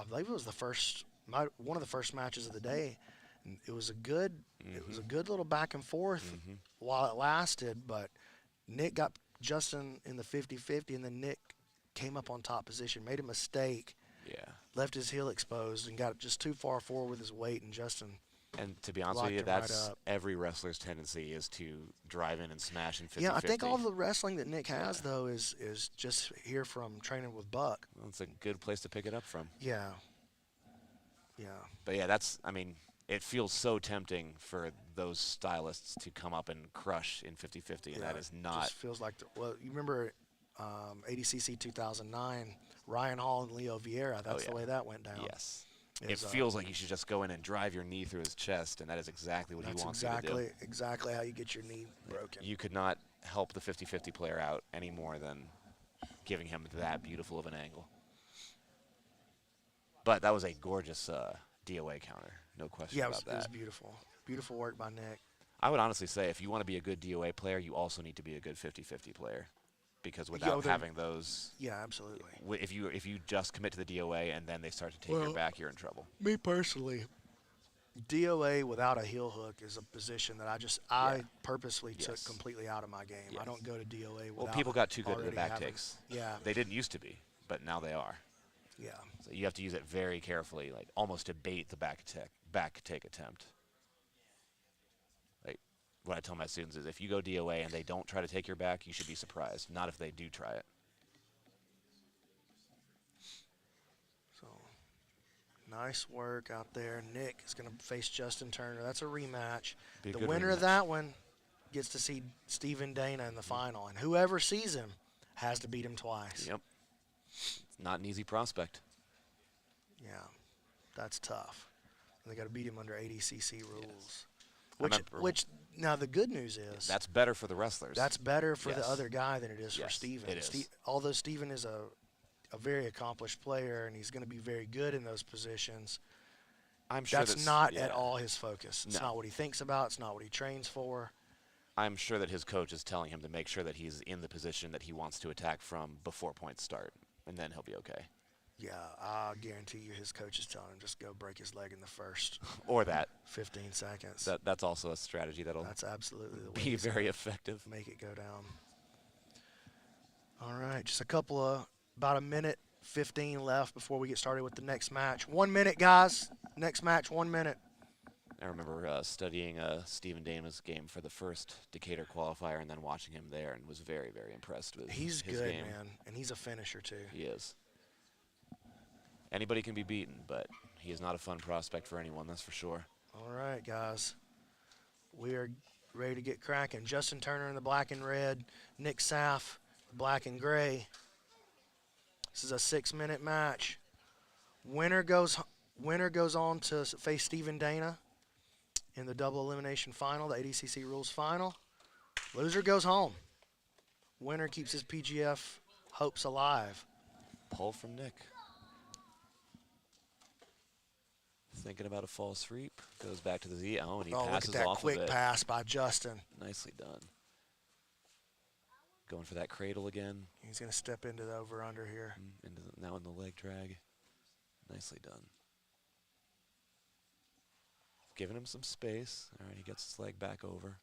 believe it was one of the first matches of the day. And it was a good little back and forth while it lasted, but Nick got Justin in the 50-50, and then Nick came up on top position, made a mistake, Yeah. left his heel exposed, and got just too far forward with his weight, and Justin. And to be honest Locked with you, him right that's up. every wrestler's tendency is to drive in and smash in 50-50. Yeah, I think all the wrestling that Nick has, though, is just here from training with Buck. Well, it's a good place to pick it up from. Yeah. Yeah. But yeah, it feels so tempting for those stylists to come up and crush in 50-50, and that is not. Just feels like you remember ADCC 2009, Ryan Hall and Leo Vieira. That's the way that went down. Yes. It feels like you should just go in and drive your knee through his chest, and that is exactly what he wants you to do. That's exactly how you get your knee broken. You could not help the 50-50 player out any more than giving him that beautiful of an angle. But that was a gorgeous DOA counter, no question Yeah, about it was that. beautiful. Beautiful work by Nick. I would honestly say if you want to be a good DOA player, you also need to be a good 50-50 player. Because without having those, yeah, absolutely. If you just commit to the DOA and then they start to take your back, you're in trouble. Me personally, DOA without a heel hook is a position that I purposely took completely out of my game. Yes. I don't go to DOA without. Well, people got too good at the already back having- takes. Yeah, They didn't used to be, but now they are. yeah. So you have to use it very carefully, like almost to bait the back take attempt. Like what I tell my students is, if you go DOA and they don't try to take your back, you should be surprised. Not if they do try it. So nice work out there. Nick is going to face Justin Turner. That's a rematch. Be a The good winner of rematch. that one gets to see Stephen Dana in the final, and whoever sees him has to beat him twice. Yep. It's not an easy prospect. Yeah, that's tough. And they got to beat him under ADCC rules. I Which, remember- which now the good news is That's better for the wrestlers. that's better for the Yes. other guy than it is for Yes, Steven. it is. Although Steven is a very accomplished player and he's going to be very good in those positions, I'm sure that's not at yeah. all his focus. It's No. not what he thinks about. It's not what he trains for. I'm sure that his coach is telling him to make sure that he's in the position that he wants to attack from before points start, and then he'll be okay. Yeah, I guarantee you his coach is telling him just go break his leg in the first Or that. 15 seconds. That's also a strategy that'll That's absolutely the way be he's very gonna effective. make it go down. All right, just about a minute 15 left before we get started with the next match. 1 minute, guys. Next match, 1 minute. I remember studying Stephen Dana's game for the first Decatur qualifier and then watching him there and was very, very impressed with He's his good, game. man, and he's a finisher too. He is. Anybody can be beaten, but he is not a fun prospect for anyone, that's for sure. All right, guys. We are ready to get cracking. Justin Turner in the black and red. Nick Saff, black and gray. This is a 6-minute match. Winner goes on to face Stephen Dana in the double elimination final, the ADCC rules final. Loser goes home. Winner keeps his PGF hopes alive. Pull from Nick. Thinking about a false sweep. Goes back to the Z. Oh, and he Oh, look at passes that off quick of it. pass by Justin. Nicely done. Going for that cradle again. He's going to step into the over-under here. Now in the leg drag. Nicely done. Giving him some space. All right, he gets his leg back over.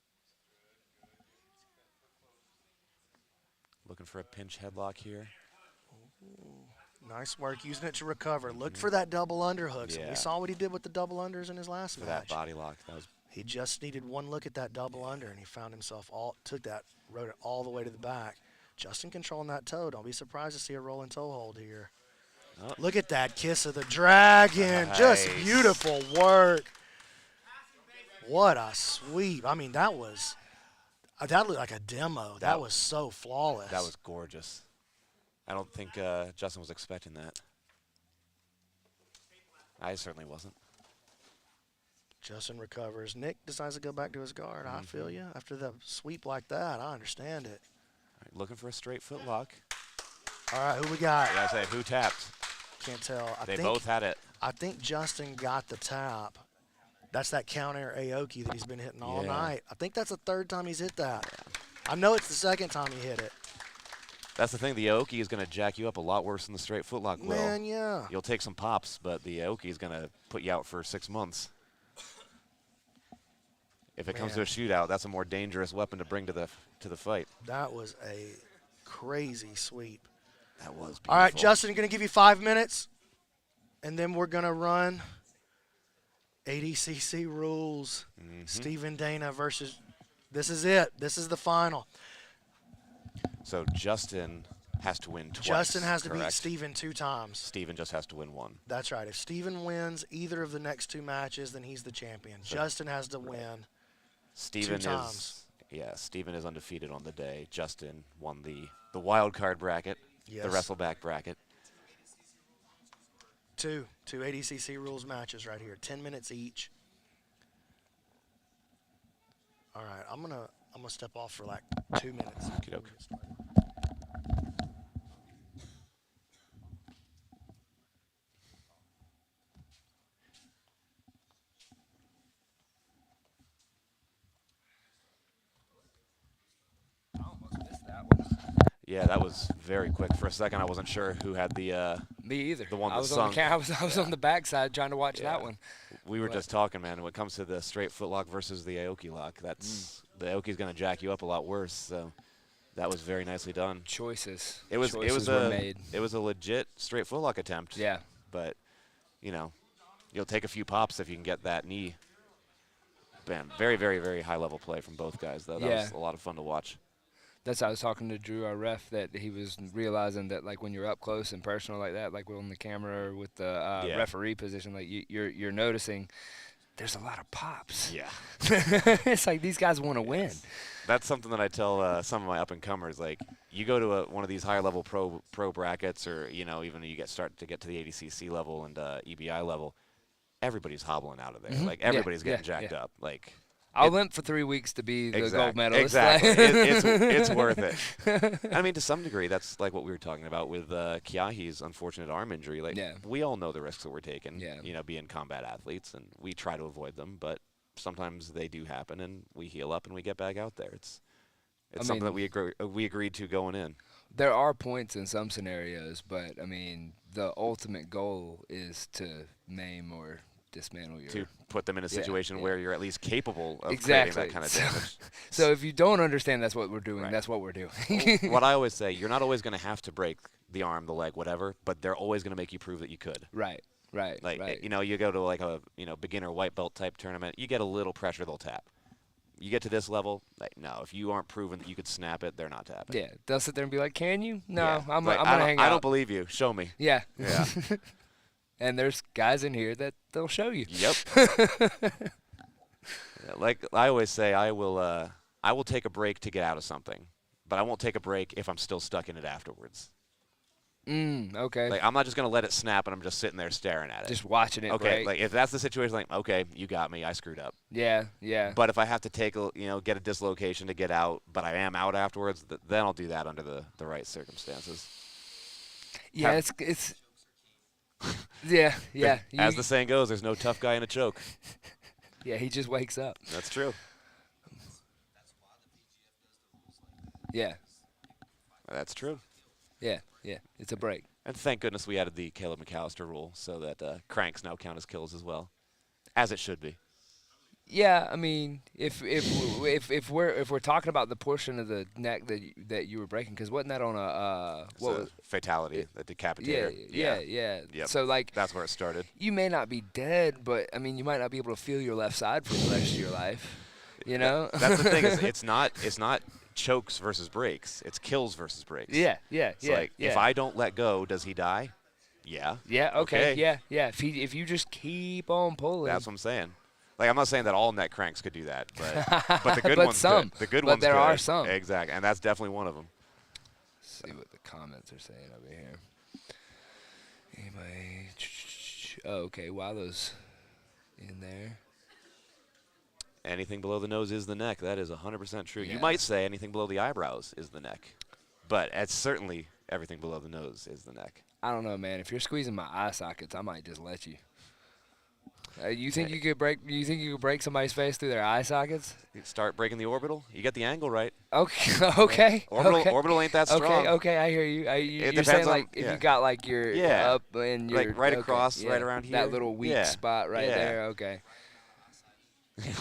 Looking for a pinch headlock here. Nice work using it to recover. Look for that double underhooks. Yeah. We saw what he did with the double unders in his last For match. that body lock. That was He just needed one look at that double under, and he found himself rode it all the way to the back. Justin controlling that toe. Don't be surprised to see a rolling toe hold here. Oh. Look at that kiss of the dragon. Just Nice. beautiful work. What a sweep. I mean, that looked like a demo. That was so flawless. That was gorgeous. I don't think Justin was expecting that. I certainly wasn't. Justin recovers. Nick decides to go back to his guard. I feel you. After the sweep like that, I understand it. All right, looking for a straight foot lock. All right, who we got? Yeah, I say who tapped? Can't tell. They both had it. I think Justin got the tap. That's that counter Aoki that he's been hitting all Yeah. night. I think that's the third time he's hit that. I know it's the second time he hit it. That's the thing. The Aoki is going to jack you up a lot worse than the straight foot lock will. Man, yeah. You'll take some pops, but the Aoki is going to put you out for 6 months. If it comes to a shootout, that's a more dangerous weapon to bring to the fight. That was a crazy sweep. That was beautiful. All right, Justin, going to give you 5 minutes, and then we're going to run ADCC rules. Stephen Dana versus – this is it. This is the final. So Justin has to win twice. Justin has to beat correct? Stephen 2 times. Stephen just has to win one. That's right. If Stephen wins either of the next 2 matches, then he's the champion. So- Justin has to win. Stephen times. Stephen is undefeated on the day. Justin won the wild card bracket, Yes. the wrestleback bracket. Two ADCC rules matches right here, 10 minutes each. All right, I'm gonna step off for like 2 minutes. Okey-doke. Yeah, that was very quick. For a second, I wasn't sure who had the. Me either. The one I that was sunk. on the I was on the backside trying to watch Yeah. that one. We were But- just talking, man. When it comes to the straight foot lock versus the Aoki lock, that's the Aoki's going to jack you up a lot worse. So that was very nicely done. Choices. It was Choices were a made. it was a legit straight foot lock attempt. Yeah. But you'll take a few pops if you can get that knee. Bam! Very, very, very high level play from both guys, though. That Yeah. was a lot of fun to watch. That's how I was talking to Drew, our ref, that he was realizing that like when you're up close and personal like that, like on the camera or with the Yeah. referee position, like you're noticing there's a lot of pops. Yeah. It's like these guys want to win. That's something that I tell some of my up and comers. Like, you go to one of these higher level pro brackets, or even you start to get to the ADCC level and EBI level, everybody's hobbling out of there. Mhm. Like Yeah, everybody's getting yeah, jacked yeah. up. Like. I went for 3 weeks to be the gold medalist. Exactly. Like- It's worth it. I mean, to some degree, that's like what we were talking about with Kiyahi's unfortunate arm injury. Like, Yeah. we all know the risks that we're taking, Yeah. being combat athletes, and we try to avoid them, but sometimes they do happen, and we heal up and we get back out there. It's I something mean- that we agreed to going in. there are points in some scenarios, but I mean, the ultimate goal is to maim or dismantle your. To put them in a situation where you're at least capable of exactly. creating that kind of damage. So if you don't understand that's what we're doing, Right. that's what we're doing. What I always say, you're not always going to have to break the arm, the leg, whatever, but they're always going to make you prove that you could. Right. Like, you know, you go to like a, you know, beginner white belt type tournament, you get a little pressure, they'll tap. You get to this level, like, no, if you aren't proven that you could snap it, they're not tapping. Yeah, they'll sit there and be like, "Can you?" No, Yeah. I'm Like, gonna hang out. I don't believe you. Show me. Yeah. Yeah. And there's guys in here that they'll show you. Yep. Yeah, like I always say, I will take a break to get out of something, but I won't take a break if I'm still stuck in it afterwards. Okay. Like, I'm not just gonna let it snap and I'm just sitting there staring at it. Just watching it okay. break. Like, if that's the situation, like, okay, you got me, I screwed up. Yeah. But if I have to take get a dislocation to get out, but I am out afterwards, then I'll do that under the right circumstances. Yeah, it's yeah. As the saying goes, there's no tough guy in a choke. Yeah, he just wakes up. That's true. Yeah. That's true. Yeah. It's a break. And thank goodness we added the Caleb McAllister rule so that cranks now count as kills as well, as it should be. Yeah, I mean, if we're talking about the portion of the neck that you were breaking, because wasn't that on a what was fatality, the decapitator? Yeah. Yep. So like that's where it started. You may not be dead, but I mean, you might not be able to feel your left side for the rest of your life. You know. That's the thing. It's not chokes versus breaks. It's kills versus breaks. Yeah. So like, if I don't let go, does he die? Yeah. Yeah. Okay. Yeah. If you just keep on pulling. That's what I'm saying. Like, I'm not saying that all neck cranks could do that, but the good ones some. could. The good but ones there could. are some. Exactly, and that's definitely one of them. Let's see what the comments are saying over here. Anybody? Oh, okay. Wallows in there. Anything below the nose is the neck. That is 100% true. Yeah. You might say anything below the eyebrows is the neck, but it's certainly everything below the nose is the neck. I don't know, man. If you're squeezing my eye sockets, I might just let you. You think you could break? You think you could break somebody's face through their eye sockets? You start breaking the orbital. You get the angle right. Okay. Okay. Orbital ain't that strong. Okay. I hear you. You're saying like if you got like your up and your like right across, right around here. That little weak spot right Yeah. there. Okay.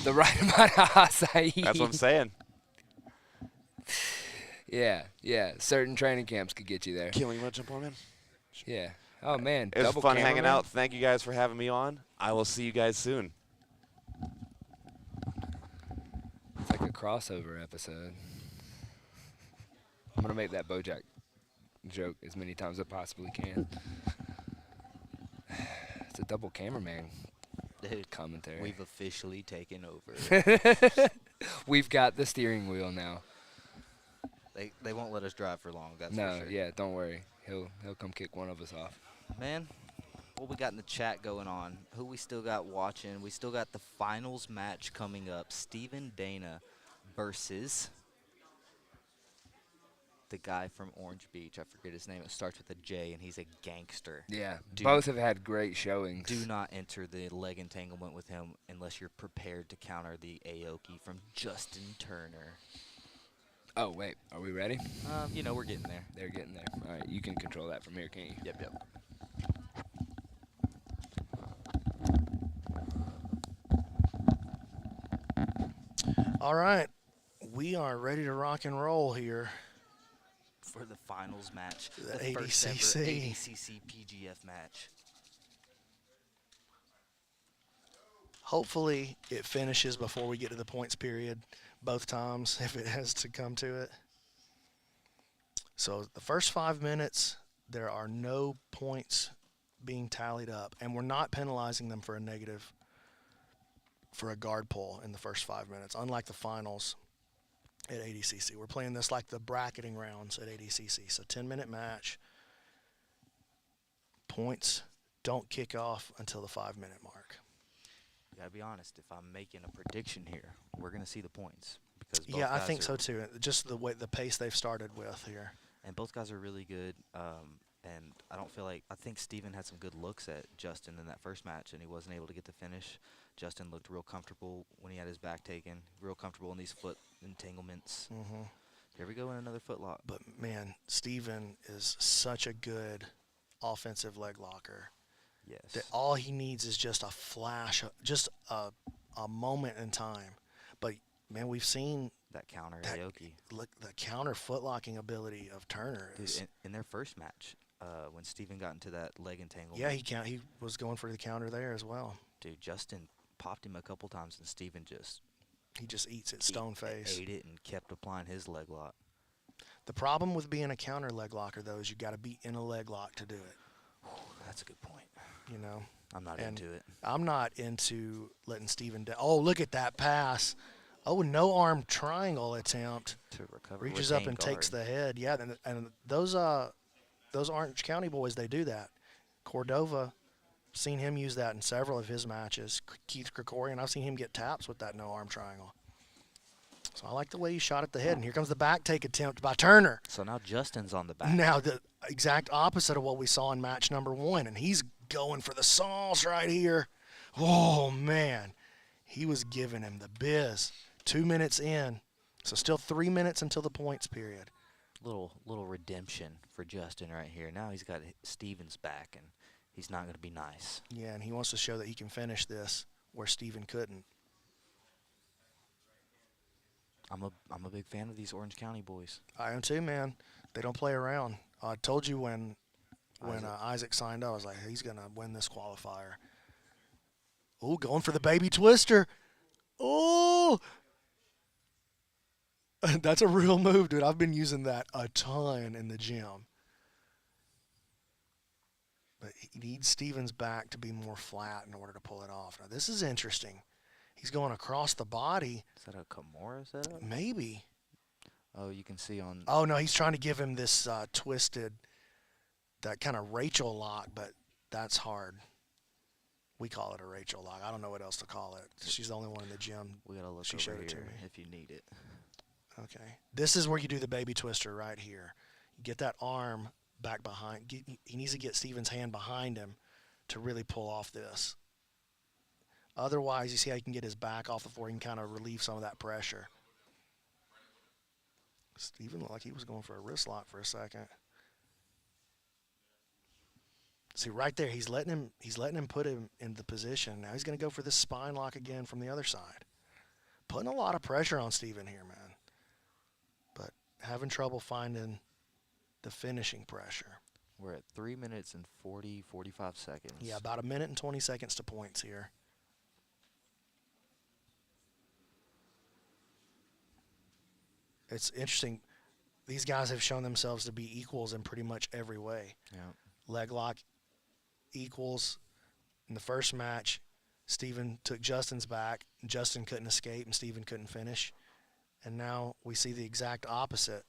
The right amount of acai. That's what I'm saying. Yeah. Certain training camps could get you there. Killing, you want to jump on, man? Yeah. Oh man, It was double fun hanging cameraman. out. Thank you guys for having me on. I will see you guys soon. It's like a crossover episode. I'm gonna make that BoJack joke as many times as I possibly can. It's a double cameraman Dude, commentary. we've officially taken over. We've got the steering wheel now. They won't let us drive for long. That's No, for sure. yeah, don't worry. He'll come kick one of us off. Man, what we got in the chat going on? Who we still got watching? We still got the finals match coming up. Steven Dana versus the guy from Orange Beach. I forget his name. It starts with a J, and he's a gangster. Yeah, Dude. both have had great showings. Do not enter the leg entanglement with him unless you're prepared to counter the Aoki from Justin Turner. Oh, wait. Are we ready? We're getting there. They're getting there. All right, you can control that from here, can't you? Yep. All right, we are ready to rock and roll here. For the finals match. The first ever ADCC. ADCC PGF match. Hopefully, it finishes before we get to the points period both times, if it has to come to it. So the first 5 minutes, there are no points being tallied up, and we're not penalizing them for a negative, for a guard pull in the first 5 minutes, unlike the finals at ADCC. We're playing this like the bracketing rounds at ADCC. So 10-minute match. Points don't kick off until the 5-minute mark. You gotta be honest. If I'm making a prediction here, we're gonna see the points because both Yeah, I guys think are- so too. Just the way the pace they've started with here. And both guys are really good. And I think Steven had some good looks at Justin in that first match, and he wasn't able to get the finish. Justin looked real comfortable when he had his back taken, real comfortable in these foot entanglements. Mm-hmm. Here we go in another footlock. But, man, Steven is such a good offensive leg locker Yes. that all he needs is just a flash, just a moment in time. But, man, we've seen That counter that- Aoki. look, the counter foot-locking ability of Turner Dude, is in their first match, when Steven got into that leg entanglement, yeah, he was going for the counter there as well. dude, Justin popped him a couple times, and Steven just He just eats it stone face. ate it and kept applying his leg lock. The problem with being a counter leg locker, though, is you got to be in a leg lock to do it. That's a good point. You know, I'm not And- into it. I'm not into letting Steven down. Oh, look at that pass. Oh, no arm triangle attempt. To recover, Reaches up retain and takes guard. the head. Yeah, and those Orange County boys, they do that. Cordova, seen him use that in several of his matches. Keith Krikorian, I've seen him get taps with that no arm triangle. So I like the way he shot at the head. And here comes the back take attempt by Turner. So now Justin's on the back. Now the exact opposite of what we saw in match number 1, and he's going for the sauce right here. Oh man, he was giving him the biz. 2 minutes in, so still 3 minutes until the points period. Little redemption for Justin right here. Now he's got Steven's back, and he's not going to be nice. Yeah, and he wants to show that he can finish this where Steven couldn't. I'm a big fan of these Orange County boys. I am too, man. They don't play around. I told you when Isaac. Isaac signed up, I was like, he's gonna win this qualifier. Oh, going for the baby twister. Oh. That's a real move, dude. I've been using that a ton in the gym. But he needs Steven's back to be more flat in order to pull it off. Now, this is interesting. He's going across the body. Is that a Kimura setup? Maybe. Oh, you can see on. Oh, no, he's trying to give him this twisted, that kind of Rachel lock, but that's hard. We call it a Rachel lock. I don't know what else to call it. She's the only one in the gym. We gotta look She over showed here it to me. if you need it. Okay. This is where you do the baby twister right here. You get that arm back behind. He needs to get Steven's hand behind him to really pull off this. Otherwise, you see how he can get his back off the floor. He can kind of relieve some of that pressure. Steven looked like he was going for a wrist lock for a second. See, right there, he's letting him put him in the position. Now he's going to go for this spine lock again from the other side. Putting a lot of pressure on Steven here, man. But having trouble finding the finishing pressure. We're at 3 minutes and 45 seconds. Yeah, about a minute and 20 seconds to points here. It's interesting. These guys have shown themselves to be equals in pretty much every way. Yeah. Leg lock equals. In the first match, Steven took Justin's back. Justin couldn't escape, and Steven couldn't finish. And now we see the exact opposite.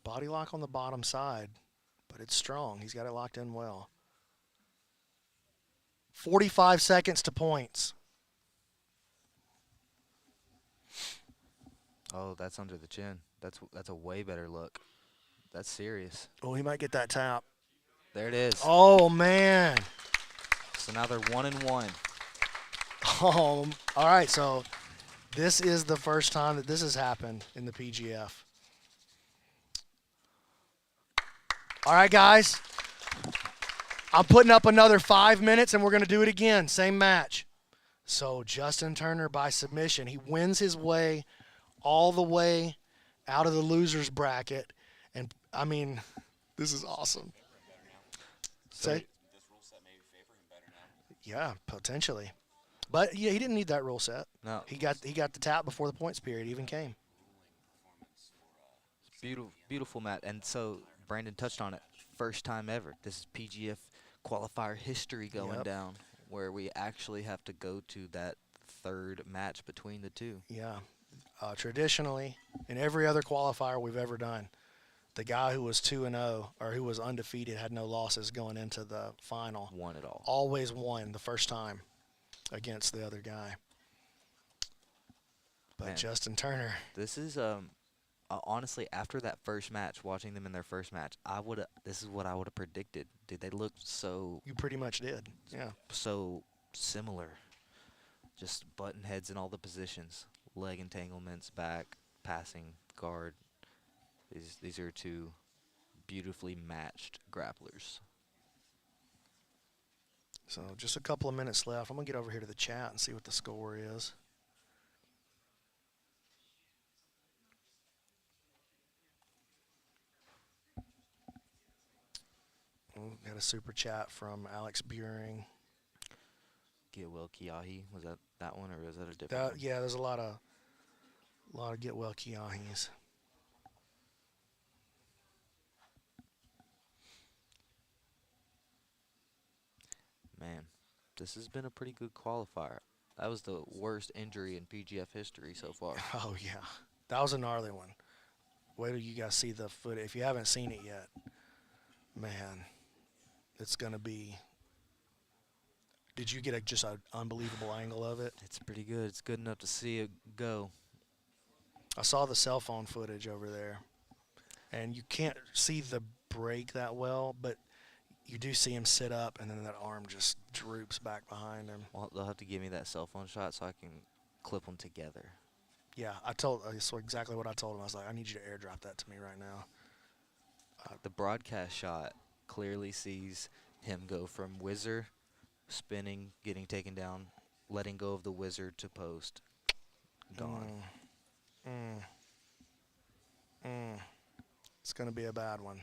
Body lock on the bottom side, but it's strong. He's got it locked in well. 45 seconds to points. Oh, that's under the chin. That's a way better look. That's serious. Oh, he might get that tap. There it is. Oh, man. So now they're 1-1. All right, so this is the first time that this has happened in the PGF. All right, guys. I'm putting up another 5 minutes, and we're going to do it again. Same match. So Justin Turner by submission. He wins his way all the way out of the loser's bracket. And, I mean, this is awesome. Say? Yeah, potentially. But yeah, he didn't need that rule set. No. He got the tap before the points period even came. Beautiful match. And so Brandon touched on it. First time ever. This is PGF qualifier history going Yep. down, where we actually have to go to that third match between the two. Yeah. Traditionally, in every other qualifier we've ever done, the guy who was 2-0 or who was undefeated had no losses going into the final Won it all. always won the first time against the other guy. But Man. Justin Turner, This is honestly, after that first match, watching them in their first match, this is what I would have predicted. Dude, they looked so you pretty much did. Yeah. similar. Just button heads in all the positions. Leg entanglements, back, passing, guard. These are two beautifully matched grapplers. So just a couple of minutes left. I'm going to get over here to the chat and see what the score is. Got a super chat from Alex Buring. Get well, Kiyahi. Was that one, or was that a different That, one? yeah, there's a lot of get well Kiyahis. Man, this has been a pretty good qualifier. That was the worst injury in PGF history so far. Oh yeah, that was a gnarly one. Wait till you guys see the footage. If you haven't seen it yet, man, it's gonna be. Did you get just an unbelievable angle of it? It's pretty good. It's good enough to see it go. I saw the cell phone footage over there, and you can't see the break that well, but you do see him sit up, and then that arm just droops back behind him. Well, they'll have to give me that cell phone shot so I can clip them together. Yeah, so exactly what I told him. I was like, I need you to airdrop that to me right now. The broadcast shot clearly sees him go from whizzer, spinning, getting taken down, letting go of the whizzer to post. Gone. It's gonna be a bad one.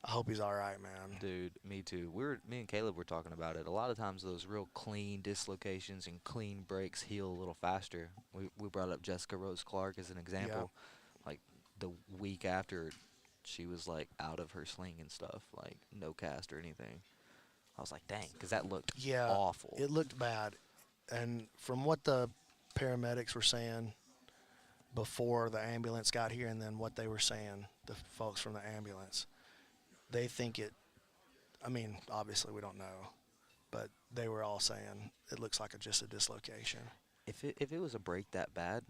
I hope he's all right, man. Dude, me too. Me and Caleb were talking about it. A lot of times those real clean dislocations and clean breaks heal a little faster. We brought up Jessica Rose Clark as an example. Like the week after, she was like out of her sling and stuff, like no cast or anything. I was like, dang, because that looked awful. It looked bad. And from what the paramedics were saying before the ambulance got here, and then what they were saying, the folks from the ambulance, they think it, I mean, obviously we don't know, but they were all saying it looks like just a dislocation. If it was a break that bad,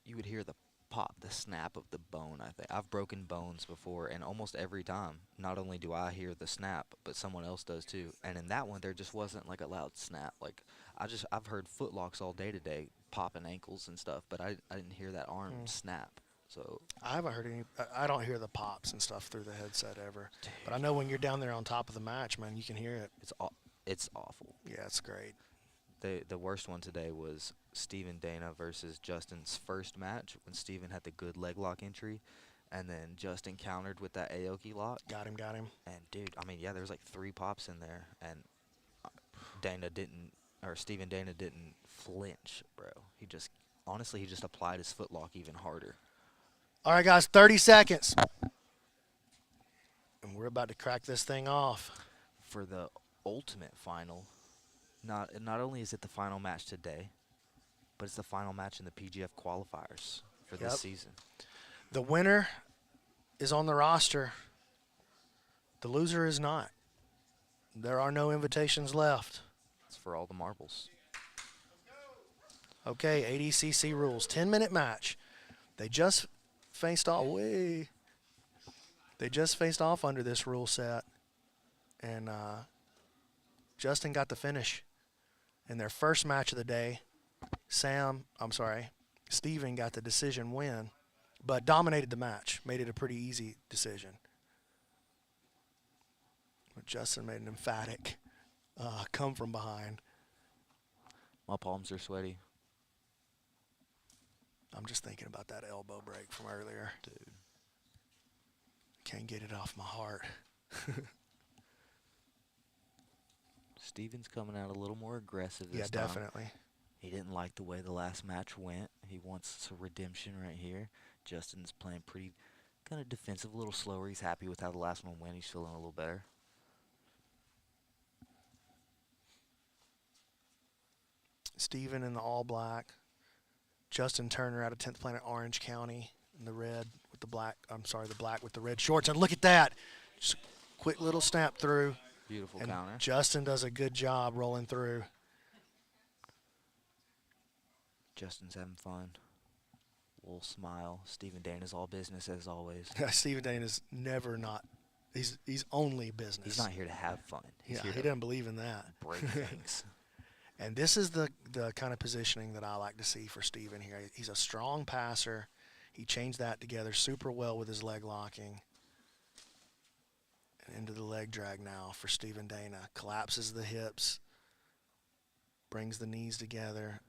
you would hear the pop, the snap of the bone, I think. I've broken bones before, and almost every time, not only do I hear the snap, but someone else does too. And in that one, there just wasn't like a loud snap. Like, I've heard footlocks all day today, popping ankles and stuff, but I didn't hear that arm snap. So I haven't heard any, I don't hear the pops and stuff through the headset ever. Dude. But I know when you're down there on top of the match, man, you can hear it. It's awful. Yeah, it's great. The worst one today was Steven Dana versus Justin's first match when Steven had the good leg lock entry, and then Justin countered with that Aoki lock. Got him. And dude, I mean, yeah, there was like 3 pops in there, and Steven Dana didn't flinch, bro. He just applied his foot lock even harder. All right, guys, 30 seconds. And we're about to crack this thing off. For the ultimate final, not only is it the final match today, but it's the final match in the PGF qualifiers for this season. The winner is on the roster. The loser is not. There are no invitations left. It's for all the marbles. Okay, ADCC rules. 10-minute match. They just faced off under this rule set, and Justin got the finish in their first match of the day. Steven got the decision win, but dominated the match, made it a pretty easy decision. But Justin made an emphatic come from behind. My palms are sweaty. I'm just thinking about that elbow break from earlier. Dude. Can't get it off my heart. Steven's coming out a little more aggressive this time. Yeah, definitely. He didn't like the way the last match went. He wants some redemption right here. Justin's playing pretty kind of defensive, a little slower. He's happy with how the last one went. He's feeling a little better. Steven in the all black. Justin Turner out of 10th Planet Orange County in the red with the black. The black with the red shorts. And look at that. Just quick little snap through. Beautiful and counter. Justin does a good job rolling through. Justin's having fun. Little smile. Steven Dana's all business as always. Steven Dana's never not. He's only business. He's not here to have fun. He's here he to doesn't believe in that. break things. And this is the kind of positioning that I like to see for Steven here. He's a strong passer. He changed that together super well with his leg locking. And into the leg drag now for Steven Dana. Collapses the hips. Brings the knees together.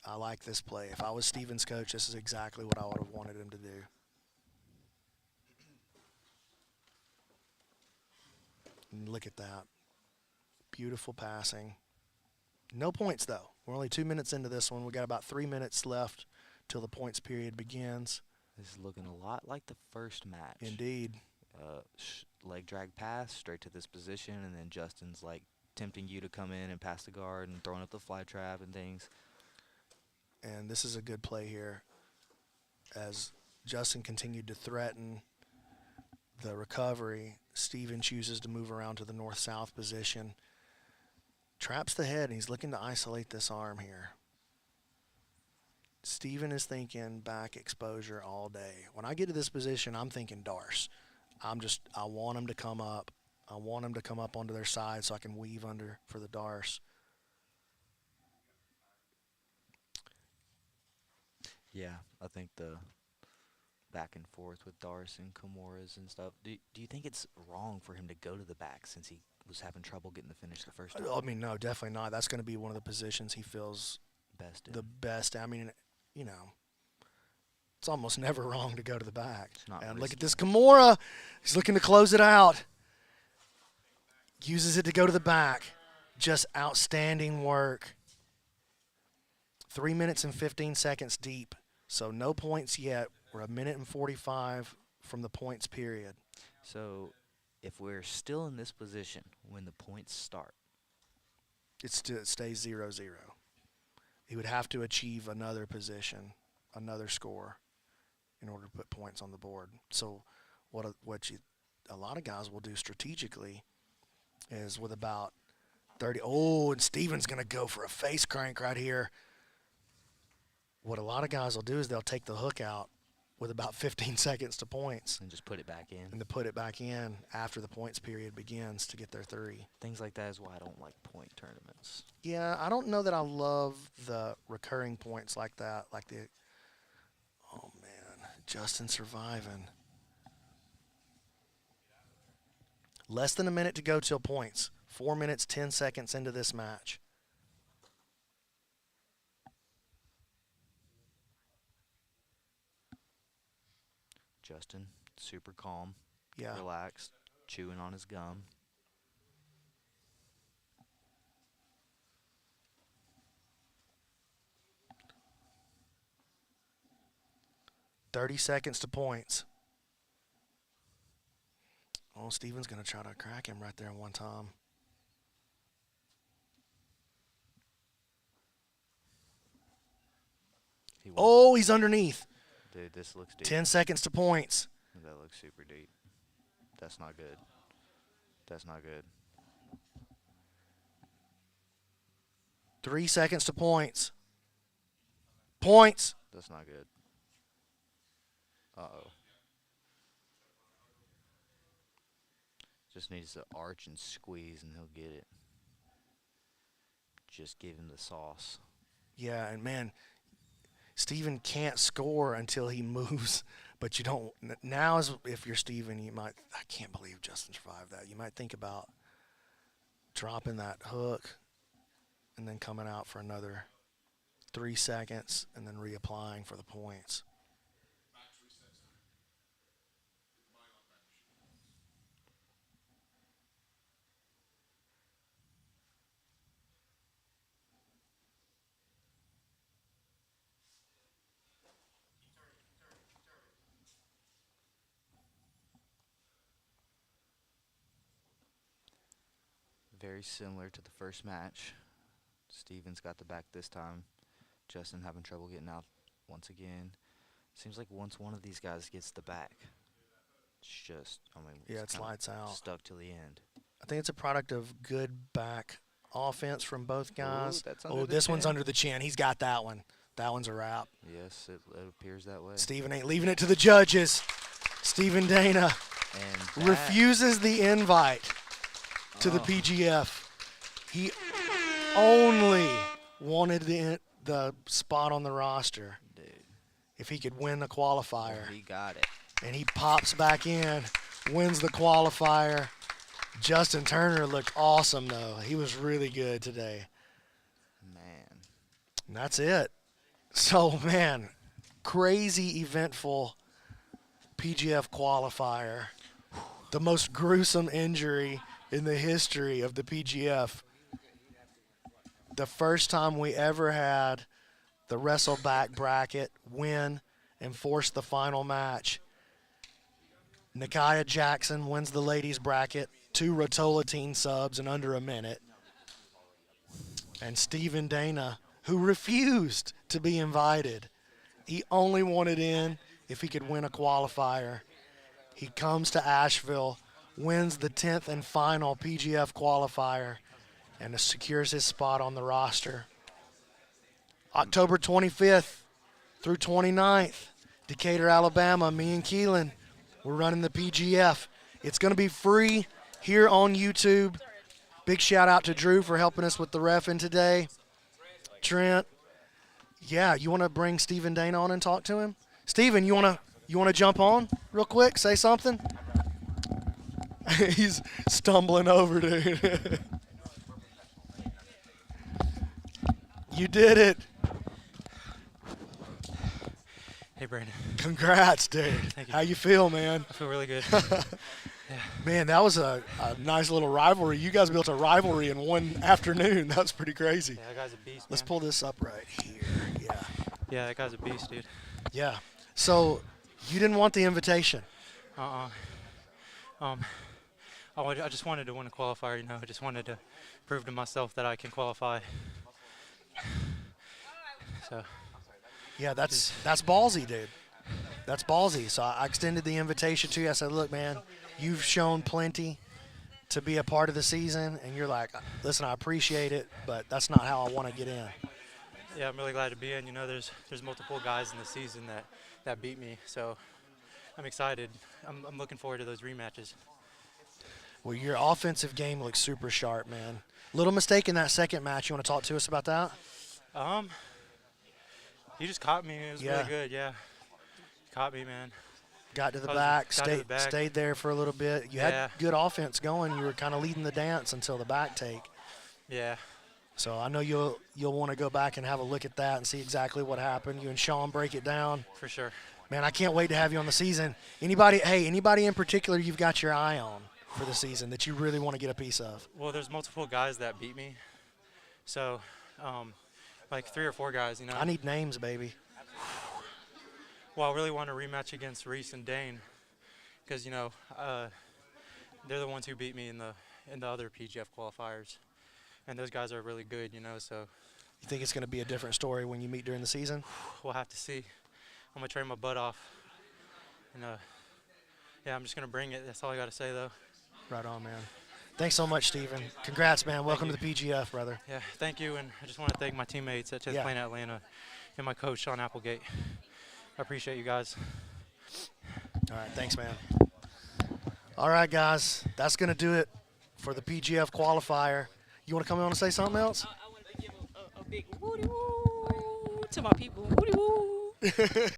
I like this play. If I was Steven's coach, this is exactly what I would have wanted him to do. And look at that. Beautiful passing. No points, though. We're only 2 minutes into this one. We got about 3 minutes left till the points period begins. This is looking a lot like the first match. Indeed. Leg drag pass straight to this position, and then Justin's like tempting you to come in and pass the guard and throwing up the fly trap and things. And this is a good play here as Justin continued to threaten the recovery. Steven chooses to move around to the north-south position. Traps the head, and he's looking to isolate this arm here. Steven is thinking back exposure all day. When I get to this position, I'm thinking Darce. I want him to come up. I want him to come up onto their side so I can weave under for the Darce. Yeah, I think the back and forth with Darce and Kimura's and stuff. Do you think it's wrong for him to go to the back since he was having trouble getting the finish the first time? I mean, no, definitely not. That's going to be one of the positions he feels Best in. the best. I mean, you know, it's almost never wrong to go to the back. It's not And look at risky. this Kimura. He's looking to close it out. Uses it to go to the back. Just outstanding work. 3 minutes and 15 seconds deep. So no points yet. We're 1 minute and 45 from the points period. So if we're still in this position when the points start, It stays 0-0. He would have to achieve another position, another score, in order to put points on the board. So what a lot of guys will do strategically is with about 30. Oh, and Steven's going to go for a face crank right here. What a lot of guys will do is they'll take the hook out with about 15 seconds to points and just put it back in. and to put it back in after the points period begins to get their 3. Things like that is why I don't like point tournaments. Yeah, I don't know that I love the recurring points like that. Like oh man, Justin surviving. Less than a minute to go till points. 4 minutes, 10 seconds into this match. Justin, super calm, Yeah. relaxed, chewing on his gum. $30 to points. Oh, Steven's going to try to crack him right there one time. Oh, he's underneath. Dude, this looks deep. 10 seconds to points. That looks super deep. That's not good. That's not good. 3 seconds to points. Points. That's not good. Uh-oh. Just needs to arch and squeeze and he'll get it. Just give him the sauce. Yeah, and man, Steven can't score until he moves, but you don't. Now, if you're Steven, you might, I can't believe Justin survived that. You might think about dropping that hook and then coming out for another 3 seconds and then reapplying for the points. Very similar to the first match. Steven's got the back this time. Justin having trouble getting out once again. Seems like once one of these guys gets the back, it's just, I mean, Yeah, it's kinda lights out. stuck till the end. I think it's a product of good back offense from both guys. that's under Oh, the this one's chin. under the chin. He's got that one. That one's a wrap. Yes, it appears that way. Steven ain't leaving it to the judges. Steven Dana And that- refuses the invite to the Oh. PGF. only wanted the spot on the roster Dude, if he could win the qualifier. he got it. And he pops back in, wins the qualifier. Justin Turner looked awesome, though. He was really good today. Man. And that's it. So, man, crazy eventful PGF qualifier. The most gruesome injury in the history of the PGF. The first time we ever had the wrestleback bracket win and force the final match. Nakaya Jackson wins the ladies bracket, 2 Rotola teen subs in under a minute. And Stephen Dana, who refused to be invited. He only wanted in if he could win a qualifier. He comes to Asheville, wins the 10th and final PGF qualifier, and secures his spot on the roster. October 25th through 29th, Decatur, Alabama, me and Keelan, we're running the PGF. It's going to be free here on YouTube. Big shout out to Drew for helping us with the reffing today. Trent, yeah, you want to bring Stephen Dana on and talk to him? Stephen, you want to jump on real quick, say something? He's stumbling over, dude. You did it. Hey, Brandon. Congrats, dude. Thank you. How you feel, man? I feel really good. Man, that was a nice little rivalry. You guys built a rivalry in one afternoon. That was pretty crazy. Yeah, that guy's a beast, Let's man. pull this up right here. Yeah. Yeah, that guy's a beast, dude. Yeah. So you didn't want the invitation. I just wanted to win a qualifier, you know. I just wanted to prove to myself that I can qualify. So. Yeah, that's ballsy, dude. That's ballsy. So I extended the invitation to you. I said, look, man, you've shown plenty to be a part of the season. And you're like, listen, I appreciate it, but that's not how I want to get in. Yeah, I'm really glad to be in. You know, there's multiple guys in the season that beat me. So I'm excited. I'm looking forward to those rematches. Well, your offensive game looks super sharp, man. Little mistake in that second match. You want to talk to us about that? He just caught me. It was Yeah. really good, yeah. Caught me, man. Got to the Got back, to the back. stayed there for a little bit. You Yeah. had good offense going. You were kind of leading the dance until the back take. Yeah. So I know you'll want to go back and have a look at that and see exactly what happened. You and Sean break it down. For sure. Man, I can't wait to have you on the season. Anybody in particular you've got your eye on for the season that you really want to get a piece of? Well, there's multiple guys that beat me. So, like 3 or 4 guys, you know. I need names, baby. Well, I really want a rematch against Reese and Dane because, you know, they're the ones who beat me in the other PGF qualifiers. And those guys are really good, you know, so. You think it's going to be a different story when you meet during the season? We'll have to see. I'm going to train my butt off. And, yeah, I'm just going to bring it. That's all I got to say, though. Right on, man. Thanks so much, Stephen. Congrats, man. Welcome to the PGF, brother. Yeah, thank you. And I just want to thank my teammates at Yeah. Plain Atlanta and my coach, Sean Applegate. I appreciate you guys. All right, thanks, man. All right, guys, that's going to do it for the PGF qualifier. You want to come on and say something else? I wanted to give a big woody woo to my people. Woody woo.